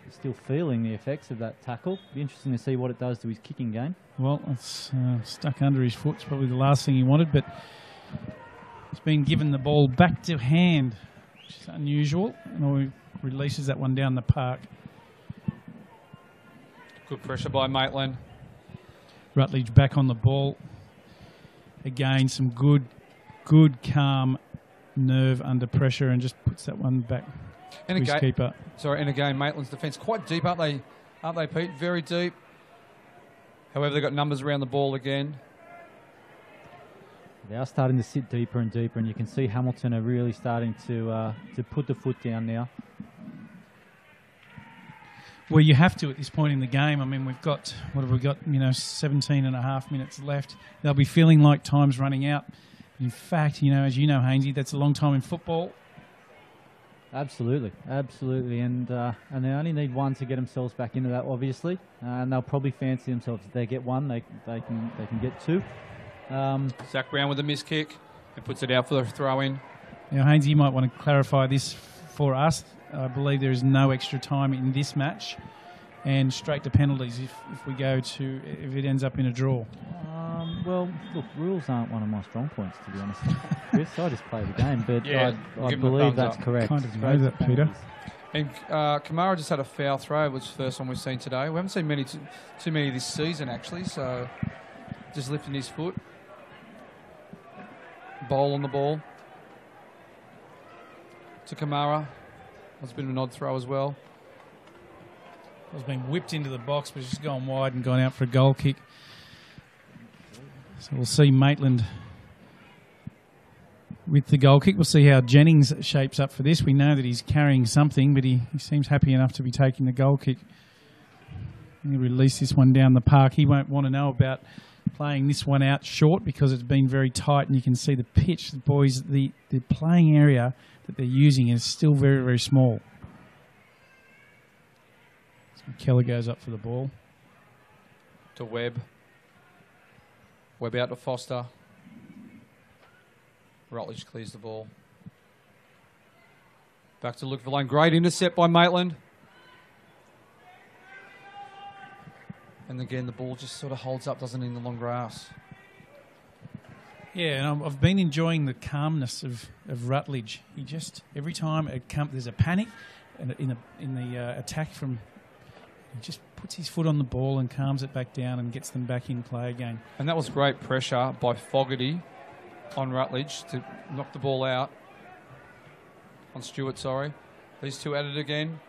is still feeling the effects of that tackle. Be interesting to see what it does to his kicking game. Well, it's stuck under his foot. It's probably the last thing he wanted, but he's been given the ball back to hand, which is unusual, and he releases that one down the park. Good pressure by Maitland. Rutledge back on the ball. Again, some good, calm nerve under pressure, and just puts that one back And to his again, keeper. and again, Maitland's defence quite deep, aren't they, Pete? Very deep. However, they've got numbers around the ball again. They are starting to sit deeper and deeper, and you can see Hamilton are really starting to put the foot down now. Well, you have to at this point in the game. I mean, we've got, 17 and a half minutes left. They'll be feeling like time's running out. In fact, as you know, Hainsey, that's a long time in football. Absolutely, and they only need one to get themselves back into that, obviously, and they'll probably fancy themselves. If they get one, they can get two. Zach Brown with a missed kick and puts it out for the throw-in. Now, Hainsey, you might want to clarify this for us. I believe there is no extra time in this match, and straight to penalties if it ends up in a draw. Well, look, rules aren't one of my strong points, to be honest. Chris, I just play the game, but Yeah, I believe that's correct. Kind of know that, Peter. And Kamara just had a foul throw. It was the first one we've seen today. We haven't seen too many this season, actually, so just lifting his foot. Bowl on the ball to Kamara. That's a bit of an odd throw as well. It's been whipped into the box, but it's just gone wide and gone out for a goal kick. So we'll see Maitland with the goal kick. We'll see how Jennings shapes up for this. We know that he's carrying something, but he seems happy enough to be taking the goal kick. He'll release this one down the park. He won't want to know about playing this one out short because it's been very tight, and you can see the pitch. The boys, the playing area that they're using is still very, very small. So Keller goes up for the ball. To Webb. Webb out to Foster. Rutledge clears the ball. Back to Luke Verlaine. Great intercept by Maitland. And again, the ball just sort of holds up, doesn't it, in the long grass. Yeah, and I've been enjoying the calmness of Rutledge. He just, every time there's a panic in the attack from... He just puts his foot on the ball and calms it back down and gets them back in play again. And that was great pressure by Fogarty on Rutledge to knock the ball out. On Stewart, sorry. These two at it again.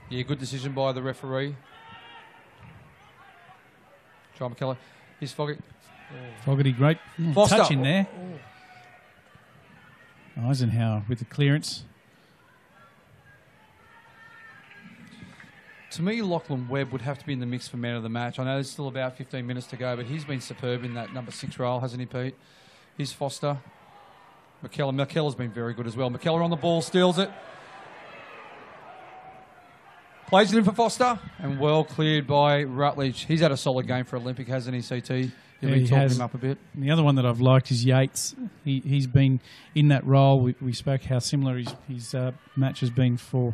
Yeah, good decision by the referee. John McKellar. Here's Fogarty. Fogarty, great Foster. touch in there. Eisenhower with the clearance. To me, Lachlan Webb would have to be in the mix for man of the match. I know there's still about 15 minutes to go, but he's been superb in that number 6 role, hasn't he, Pete? Here's Foster. McKellar's been very good as well. McKellar on the ball, steals it. Plays it in for Foster, and well cleared by Rutledge. He's had a solid game for Olympic, hasn't he, CT? You've been talking him up a bit. And the other one that I've liked is Yates. He's been in that role. We spoke how similar his match has been for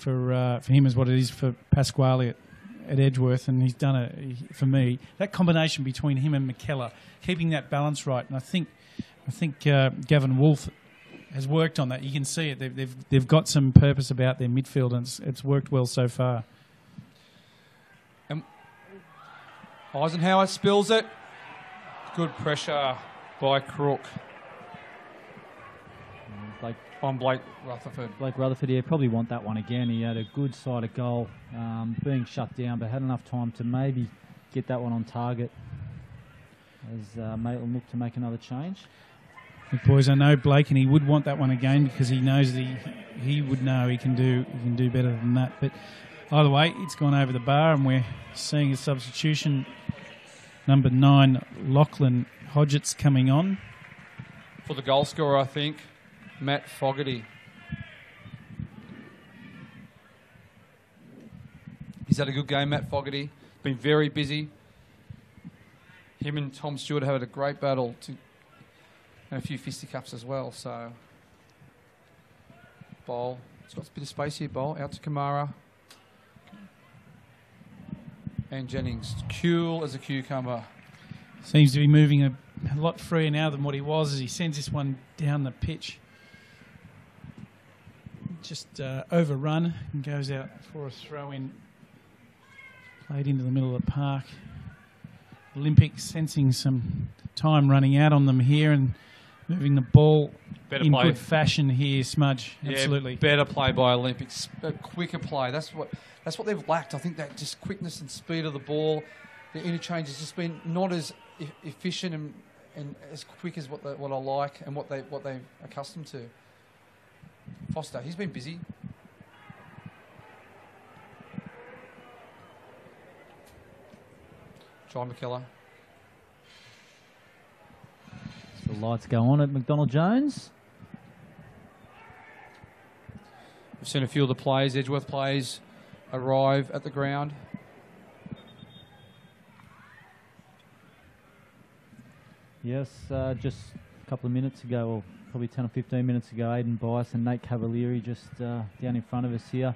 him as what it is for Pasquale at Edgeworth, and he's done it for me. That combination between him and McKellar, keeping that balance right, and I think Gavin Wolfe has worked on that. You can see it. They've got some purpose about their midfield, and it's worked well so far. And Eisenhower spills it. Good pressure by Crook. On Blake Rutherford. Blake Rutherford, yeah, probably want that one again. He had a good side of goal, being shut down, but had enough time to maybe get that one on target as Maitland looked to make another change. Look, boys, I know Blake, and he would want that one again because he knows that he would know he can do better than that. But either way, it's gone over the bar, and we're seeing a substitution. Number 9, Lachlan Hodgetts coming on For the goal scorer, I think, Matt Fogarty. He's had a good game, Matt Fogarty. Been very busy. Him and Tom Stewart have had a great battle and a few fisticuffs as well. So, Bowl. It's got a bit of space here, Bowl. Out to Kamara. And Jennings. Cool as a cucumber. Seems to be moving a lot freer now than what he was as he sends this one down the pitch. Just overrun and goes out for a throw-in. Played into the middle of the park. Olympic sensing some time running out on them here and moving the ball in good fashion here, Smudge. Absolutely. Yeah, better play by Olympics. A quicker play. That's what they've lacked. I think that just quickness and speed of the ball. The interchange has just been not as efficient and as quick as what I like and what they're accustomed to. Foster, he's been busy. John McKellar. So the lights go on at McDonald Jones. We've seen a few of the players, Edgeworth players, arrive at the ground. Yes, just a couple of minutes ago, or probably 10 or 15 minutes ago, Aidan Bias and Nate Cavalieri just down in front of us here.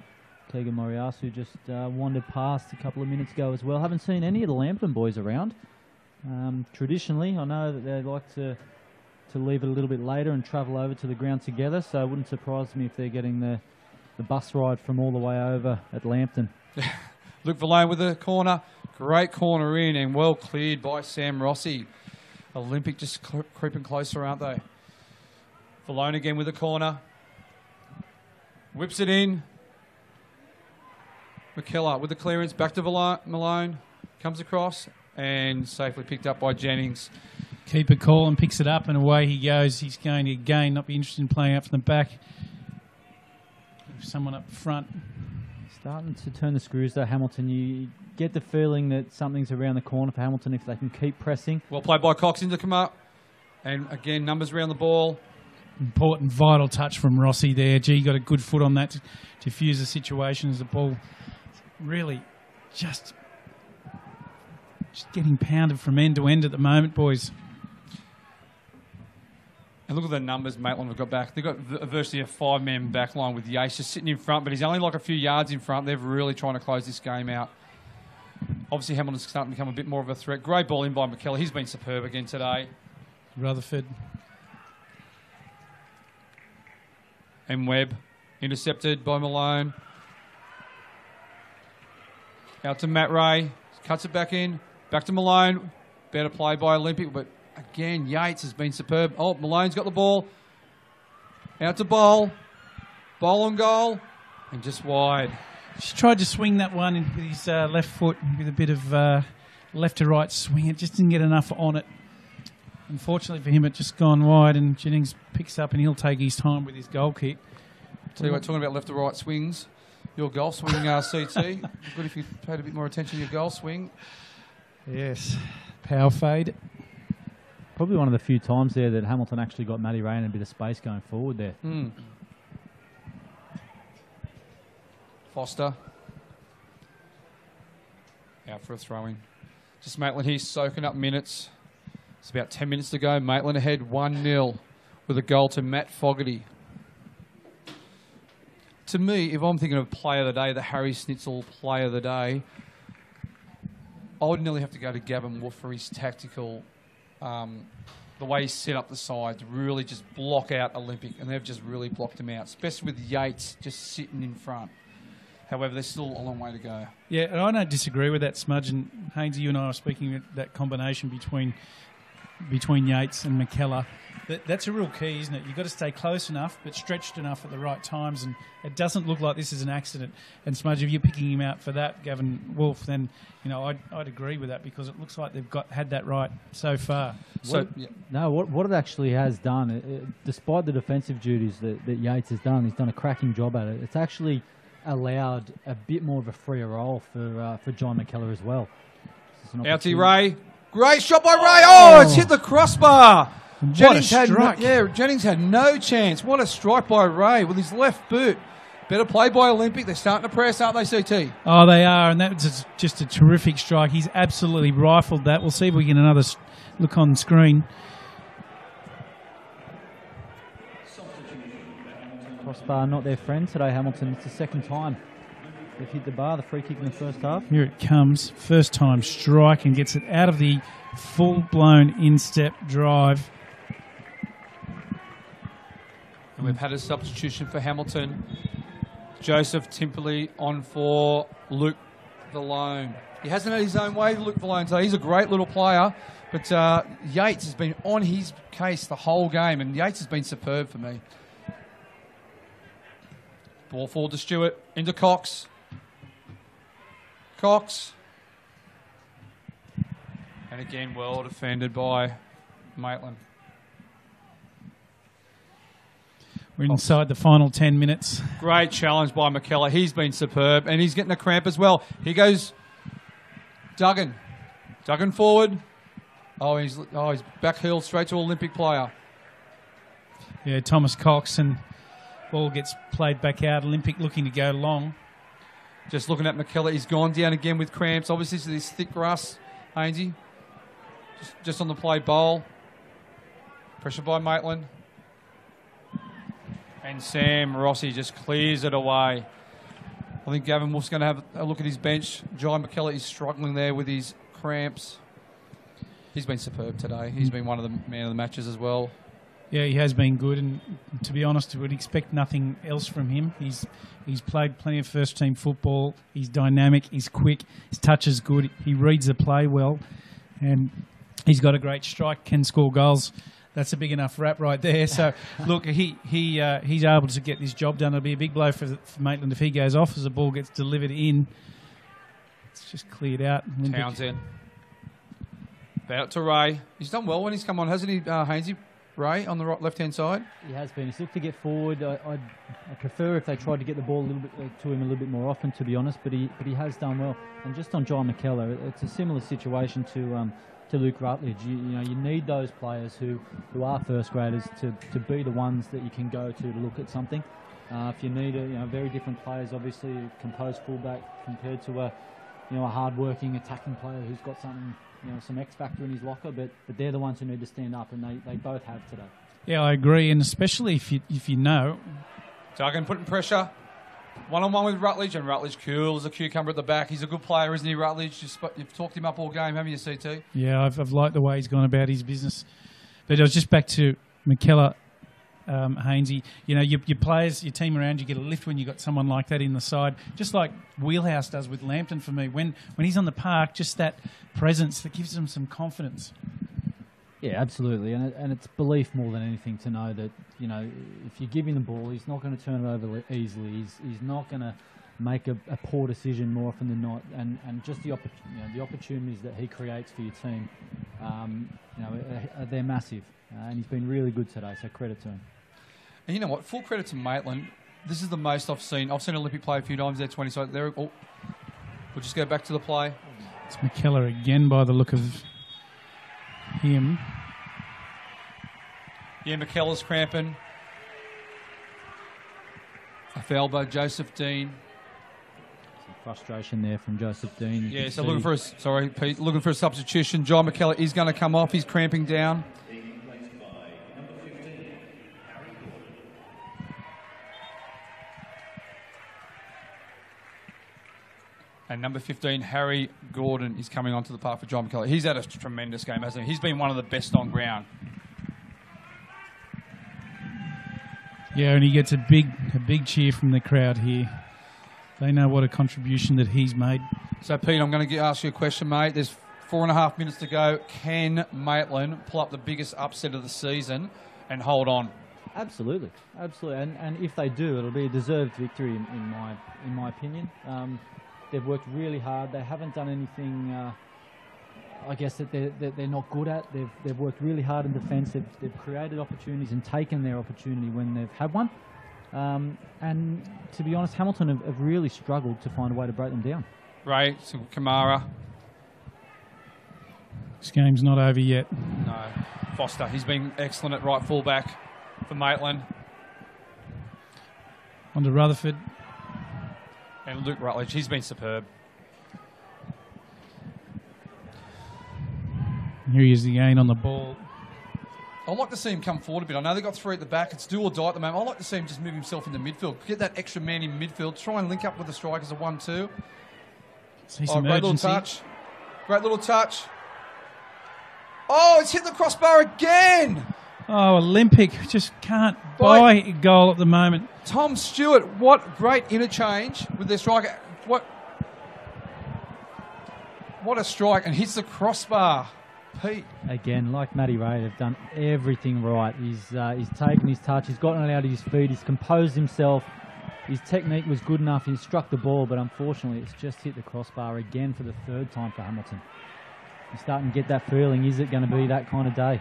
Tegan Moriasu just wandered past a couple of minutes ago as well. Haven't seen any of the Lambton boys around. Traditionally, I know that they like to leave it a little bit later and travel over to the ground together. So it wouldn't surprise me if they're getting the bus ride from all the way over at Lambton. Luke Valone with the corner. Great corner in and well cleared by Sam Rossi. Olympic just creeping closer, aren't they? Valone again with the corner. Whips it in. McKellar with the clearance. Back to Malone. Comes across and safely picked up by Jennings. Keeper call and picks it up and away he goes. He's going to again not be interested in playing up from the back. Someone up front. Starting to turn the screws though, Hamilton. You get the feeling that something's around the corner for Hamilton if they can keep pressing. Well played by Cox into come up. And again, numbers around the ball. Important, vital touch from Rossi there. Gee, got a good foot on that to diffuse the situation as the ball really just getting pounded from end to end at the moment, boys. And look at the numbers Maitland have got back. They've got virtually a 5-man back line with Yates just sitting in front, but he's only like a few yards in front. They're really trying to close this game out. Obviously, Hamilton's starting to become a bit more of a threat. Great ball in by McKellar. He's been superb again today. Rutherford. And Webb intercepted by Malone. Out to Matt Ray. Cuts it back in. Back to Malone. Better play by Olympic, but again, Yates has been superb. Oh, Malone's got the ball. Out to Bowl. Bowl on goal. And just wide. Just tried to swing that one in with his left foot with a bit of left to right swing. It just didn't get enough on it. Unfortunately for him, it just gone wide, and Jennings picks up and he'll take his time with his goal kick. Tell you what, talking about left to right swings, your goal swing, CT. Good if you paid a bit more attention to your goal swing. Yes. Power fade. Probably one of the few times there that Hamilton actually got Matty Ray in a bit of space going forward there. Foster. Out for a throw-in. Just Maitland here soaking up minutes. It's about 10 minutes to go. Maitland ahead 1-0 with a goal to Matt Fogarty. To me, if I'm thinking of player of the day, the Harry Snitzel player of the day, I would nearly have to go to Gavin Wolf for his tactical, the way he set up the side to really just block out Olympic, and they've just really blocked him out, especially with Yates just sitting in front. However, there's still a long way to go. Yeah, and I don't disagree with that, Smudge. And Hainsey, you and I are speaking of that combination between Yates and McKellar. That's a real key, isn't it? You've got to stay close enough, but stretched enough at the right times. And it doesn't look like this is an accident. And Smudge, if you're picking him out for that, Gavin Wolf, then I'd agree with that, because it looks like they've had that right so far. What it actually has done, despite the defensive duties that Yates has done, he's done a cracking job at it. It's actually allowed a bit more of a freer role for John McKellar as well. Out to Ray. Great shot by Ray. Oh, it's hit the crossbar. Jennings had no chance. What a strike by Ray with his left boot. Better play by Olympic. They're starting to press, aren't they, CT? Oh, they are, and that was just a terrific strike. He's absolutely rifled that. We'll see if we get another look on screen. Crossbar not their friend today, Hamilton. It's the second time they've hit the bar, the free kick in the first half. Here it comes. First time strike, and gets it out of the full-blown instep drive. And we've had a substitution for Hamilton. Joseph Timperley on for Luke Valone. He hasn't had his own way, Luke Valone, today. He's a great little player, but Yates has been on his case the whole game, and Yates has been superb for me. Ball forward to Stewart, into Cox. Cox. And again, well defended by Maitland. We're inside the final 10 minutes. Great challenge by McKellar. He's been superb, and he's getting a cramp as well. Here goes Duggan. Duggan forward. He's back heel straight to Olympic player. Yeah, Thomas Cox, and ball gets played back out. Olympic looking to go long. Just looking at McKellar, he's gone down again with cramps. Obviously, to this thick grass, Hainsey. Just on the play, Bowl. Pressure by Maitland. And Sam Rossi just clears it away. I think Gavin Wolf's going to have a look at his bench. John McKellar is struggling there with his cramps. He's been superb today. He's been one of the man of the matches as well. Yeah, he has been good, and to be honest, we'd expect nothing else from him. He's played plenty of first-team football. He's dynamic, he's quick, his touch is good, he reads the play well, and he's got a great strike, can score goals. That's a big enough rap right there. So, look, he's able to get this job done. It'll be a big blow for Maitland if he goes off as the ball gets delivered in. It's just cleared out. Townsend. Out to Ray. He's done well when he's come on, hasn't he, Hainsey? Ray on the left-hand side? He has been. He's looked to get forward. I prefer if they tried to get the ball a little bit to him a little bit more often, to be honest. But he has done well. And just on John McKellar, it's a similar situation to Luke Rutledge. You need those players who are first graders to be the ones that you can go to look at something. If you need very different players, obviously a composed fullback compared to a hard-working attacking player who's got something. Some X factor in his locker, but they're the ones who need to stand up, and they both have today. Yeah, I agree, and especially if you know. Duggan putting pressure. One-on-one with Rutledge, and Rutledge cool as a cucumber at the back. He's a good player, isn't he, Rutledge? You've talked him up all game, haven't you, CT? Yeah, I've liked the way he's gone about his business. But I was just back to McKellar, Hainsey. Your players, your team around you get a lift when you got someone like that in the side, just like Wheelhouse does with Lambton for me. When he's on the park, just that presence that gives them some confidence. Yeah, absolutely, and it's belief more than anything to know that if you give him the ball, he's not going to turn it over easily. He's not going to make a poor decision more often than not, and just the opportunities that he creates for your team, they're massive, and he's been really good today. So credit to him. And you know what? Full credit to Maitland. This is the most I've seen. I've seen Olympic play a few times there, 20. So there. We'll just go back to the play. It's McKellar again by the look of him. Yeah, McKellar's cramping. A foul by Joseph Dean. Some frustration there from Joseph Dean. Yeah, so looking for a substitution. John McKellar is going to come off. He's cramping down. And number 15, Harry Gordon, is coming onto the park for John McKellar. He's had a tremendous game, hasn't he? He's been one of the best on ground. Yeah, and he gets a big cheer from the crowd here. They know what a contribution that he's made. So, Pete, I'm going to ask you a question, mate. There's 4.5 minutes to go. Can Maitland pull up the biggest upset of the season and hold on? Absolutely. And if they do, it'll be a deserved victory in my opinion. They've worked really hard. They haven't done anything, I guess, that they're not good at. They've worked really hard in defence. They've created opportunities and taken their opportunity when they've had one. And to be honest, Hamilton have really struggled to find a way to break them down. Ray, Kamara. This game's not over yet. No. Foster, he's been excellent at right fullback for Maitland. On to Rutherford. And Luke Rutledge, he's been superb. Here he is again on the ball. I'd like to see him come forward a bit. I know they've got 3 at the back. It's do or die at the moment. I'd like to see him just move himself into midfield. Get that extra man in midfield. Try and link up with the strikers a 1-2. See some great urgency. little touch. Great little touch. Oh, it's hit the crossbar again. Oh, Olympic just can't buy a goal at the moment. Tom Stewart, what great interchange with their striker. What a strike, and hits the crossbar. Pete. Again, like Matty Ray, they've done everything right. He's taken his touch, he's gotten it out of his feet, he's composed himself. His technique was good enough, he struck the ball, but unfortunately it's just hit the crossbar again for the 3rd time for Hamilton. You're starting to get that feeling, is it going to be that kind of day?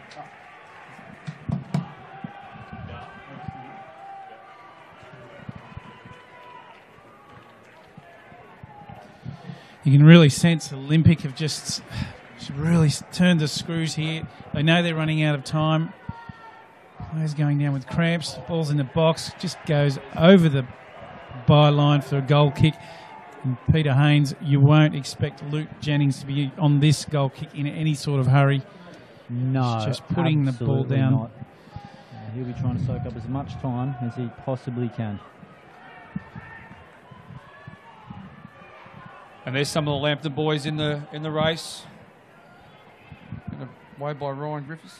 You can really sense Olympic have just really turned the screws here. They know they're running out of time. Players going down with cramps. Ball's in the box. Just goes over the byline for a goal kick. And Peter Haynes, you won't expect Luke Jennings to be on this goal kick in any sort of hurry. No, he's just putting the ball down. Not. He'll be trying to soak up as much time as he possibly can. And there's some of the Lambton boys in the race. Way by Ryan Griffiths.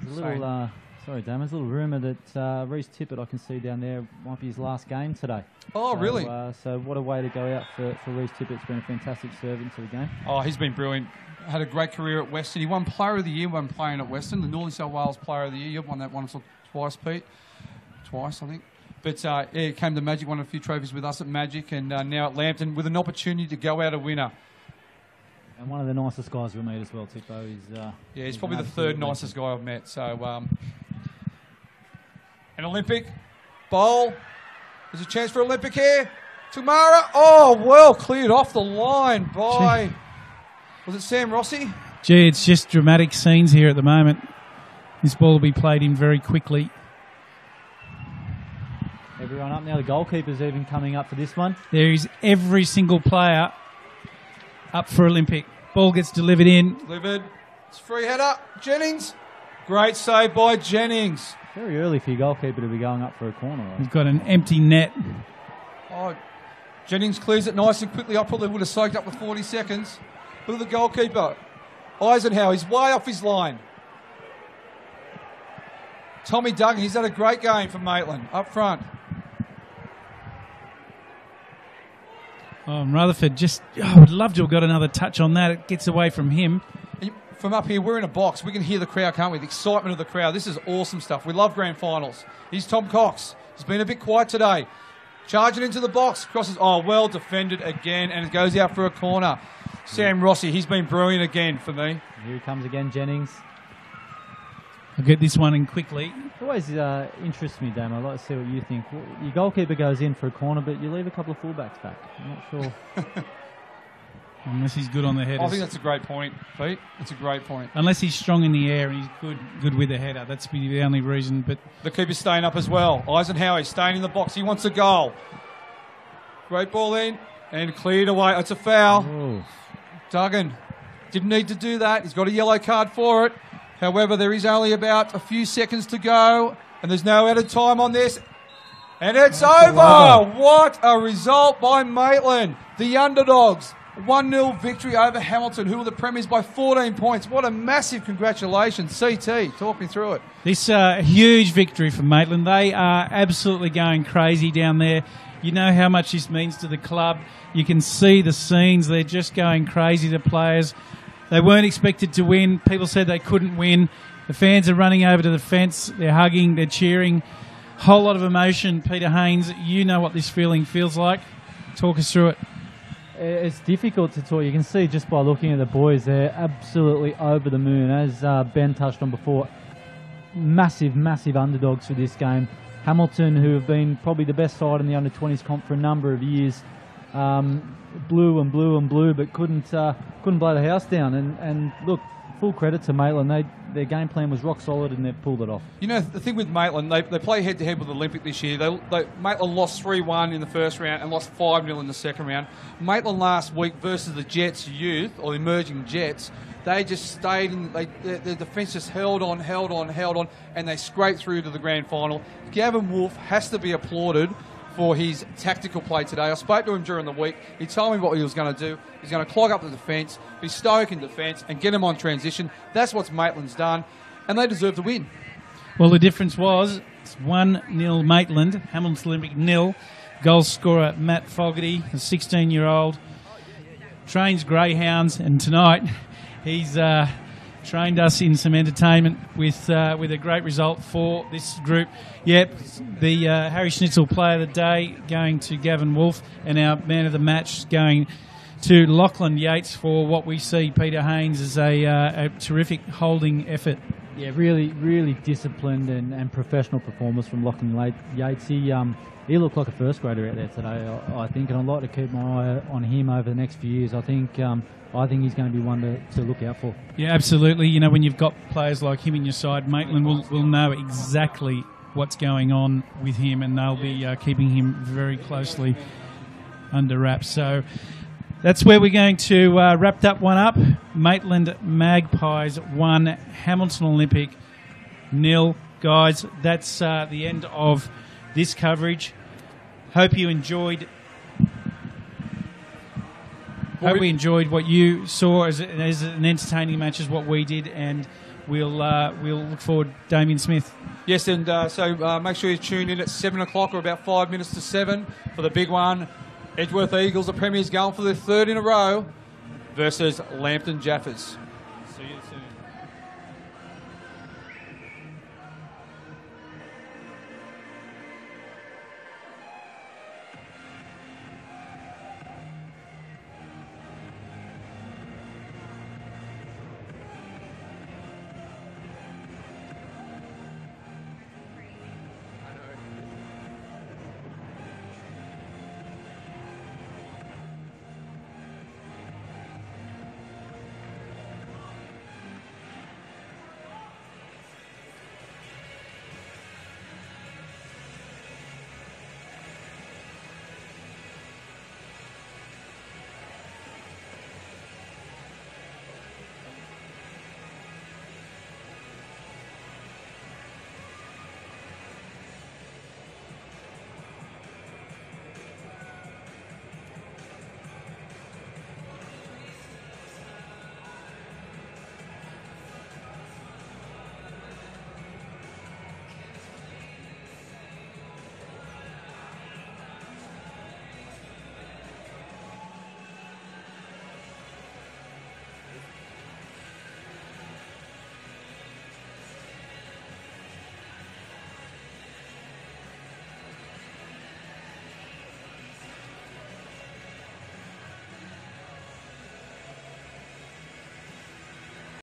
There's a Sorry, Dan. There's a little rumour that Reece Tippett, I can see down there, might be his last game today. Oh, so, really? So what a way to go out for Reece Tippett. It's been a fantastic servant to the game. Oh, he's been brilliant. Had a great career at Western. He won Player of the Year when playing at Western, the Northern South Wales Player of the Year. You've won that once or twice, Pete. Twice, I think. But yeah, he came to Magic, won a few trophies with us at Magic, and now at Lambton with an opportunity to go out a winner. And one of the nicest guys we'll meet as well, Tippo. He's probably the third nicest guy I've met. So, an Olympic bowl. There's a chance for Olympic here. Tumara. Oh, well cleared off the line by, was it Sam Rossi? Gee, it's just dramatic scenes here at the moment. This ball will be played in very quickly. Everyone up now. The goalkeeper's even coming up for this one. There is every single player up for Olympic. Ball gets delivered in. Delivered. It's free header. Jennings. Great save by Jennings. Very early for your goalkeeper to be going up for a corner. Right? We've got an empty net. Oh, Jennings clears it nice and quickly. I probably would have soaked up the 40 seconds. Look at the goalkeeper. Eisenhower, he's way off his line. Tommy Duggan, he's had a great game for Maitland up front. Oh, Rutherford I would love to have got another touch on that. It gets away from him. From up here, we're in a box. We can hear the crowd, can't we? The excitement of the crowd. This is awesome stuff. We love grand finals. Here's Tom Cox. He's been a bit quiet today. Charging into the box. Crosses. Oh, well defended again. And it goes out for a corner. Sam Rossi, he's been brilliant again for me. Here he comes again, Jennings. I'll get this one in quickly. It always interests me, Damo. I'd like to see what you think. Your goalkeeper goes in for a corner, but you leave a couple of fullbacks back. I'm not sure. Unless he's good on the headers. I think that's a great point, Pete. That's a great point. Unless he's strong in the air and he's good with the header. That's the only reason. But the keeper's staying up as well. Eisenhower staying in the box. He wants a goal. Great ball in and cleared away. It's a foul. Ooh. Duggan didn't need to do that. He's got a yellow card for it. However, there is only about a few seconds to go, and there's no added time on this. And it's over! What a result by Maitland. The underdogs. 1-0 victory over Hamilton, who were the premiers by 14 points. What a massive congratulations. CT, talk me through it. This huge victory for Maitland. They are absolutely going crazy down there. You know how much this means to the club. You can see the scenes. They're just going crazy, the players. They weren't expected to win. People said they couldn't win. The fans are running over to the fence. They're hugging. They're cheering. Whole lot of emotion. Peter Haynes, you know what this feeling feels like. Talk us through it. It's difficult to talk. You can see just by looking at the boys, they're absolutely over the moon. As Ben touched on before, massive, massive underdogs for this game. Hamilton, who have been probably the best side in the under-20s comp for a number of years, blew and blew and blew, but couldn't blow the house down. And look, full credit to Maitland. Their game plan was rock solid, and they've pulled it off. You know, the thing with Maitland, they play head-to-head with Olympic this year. Maitland lost 3-1 in the first round and lost 5-0 in the second round. Maitland last week versus the Jets youth, or the emerging Jets, they just stayed in. Their defence just held on, and they scraped through to the grand final. Gavin Wolfe has to be applauded for his tactical play today. I spoke to him during the week. He told me what he was going to do. He's going to clog up the defence, be stoic in defence, and get him on transition. That's what Maitland's done, and they deserve to win. Well, the difference was it's 1-0 Maitland, Hamilton Olympic 0. Goal scorer Matt Fogarty, a 16-year-old, trains greyhounds, and tonight he's trained us in some entertainment with a great result for this group. Yep, the Harry Schnitzel Player of the Day going to Gavin Wolfe, and our Man of the Match going to Lachlan Yates for what we see Peter Haynes as a terrific holding effort. Yeah, really, really disciplined and professional performance from Lachlan Yates. He looked like a first grader out there today, I think, and I'd like to keep my eye on him over the next few years. I think he's going to be one to look out for. Yeah, absolutely. You know, when you've got players like him in your side, Maitland will know exactly what's going on with him, and they'll be keeping him very closely under wraps. So that's where we're going to wrap that one up. Maitland Magpies 1, Hamilton Olympic 0. Guys, that's the end of this coverage. Hope you enjoyed. Hope we enjoyed what you saw as an entertaining match as what we did, and we'll look forward. Damien Smith. Yes, and so make sure you tune in at 7 o'clock or about 5 minutes to 7 for the big one. Edgeworth Eagles, the Premiers, going for their third in a row versus Lambton Jaffers.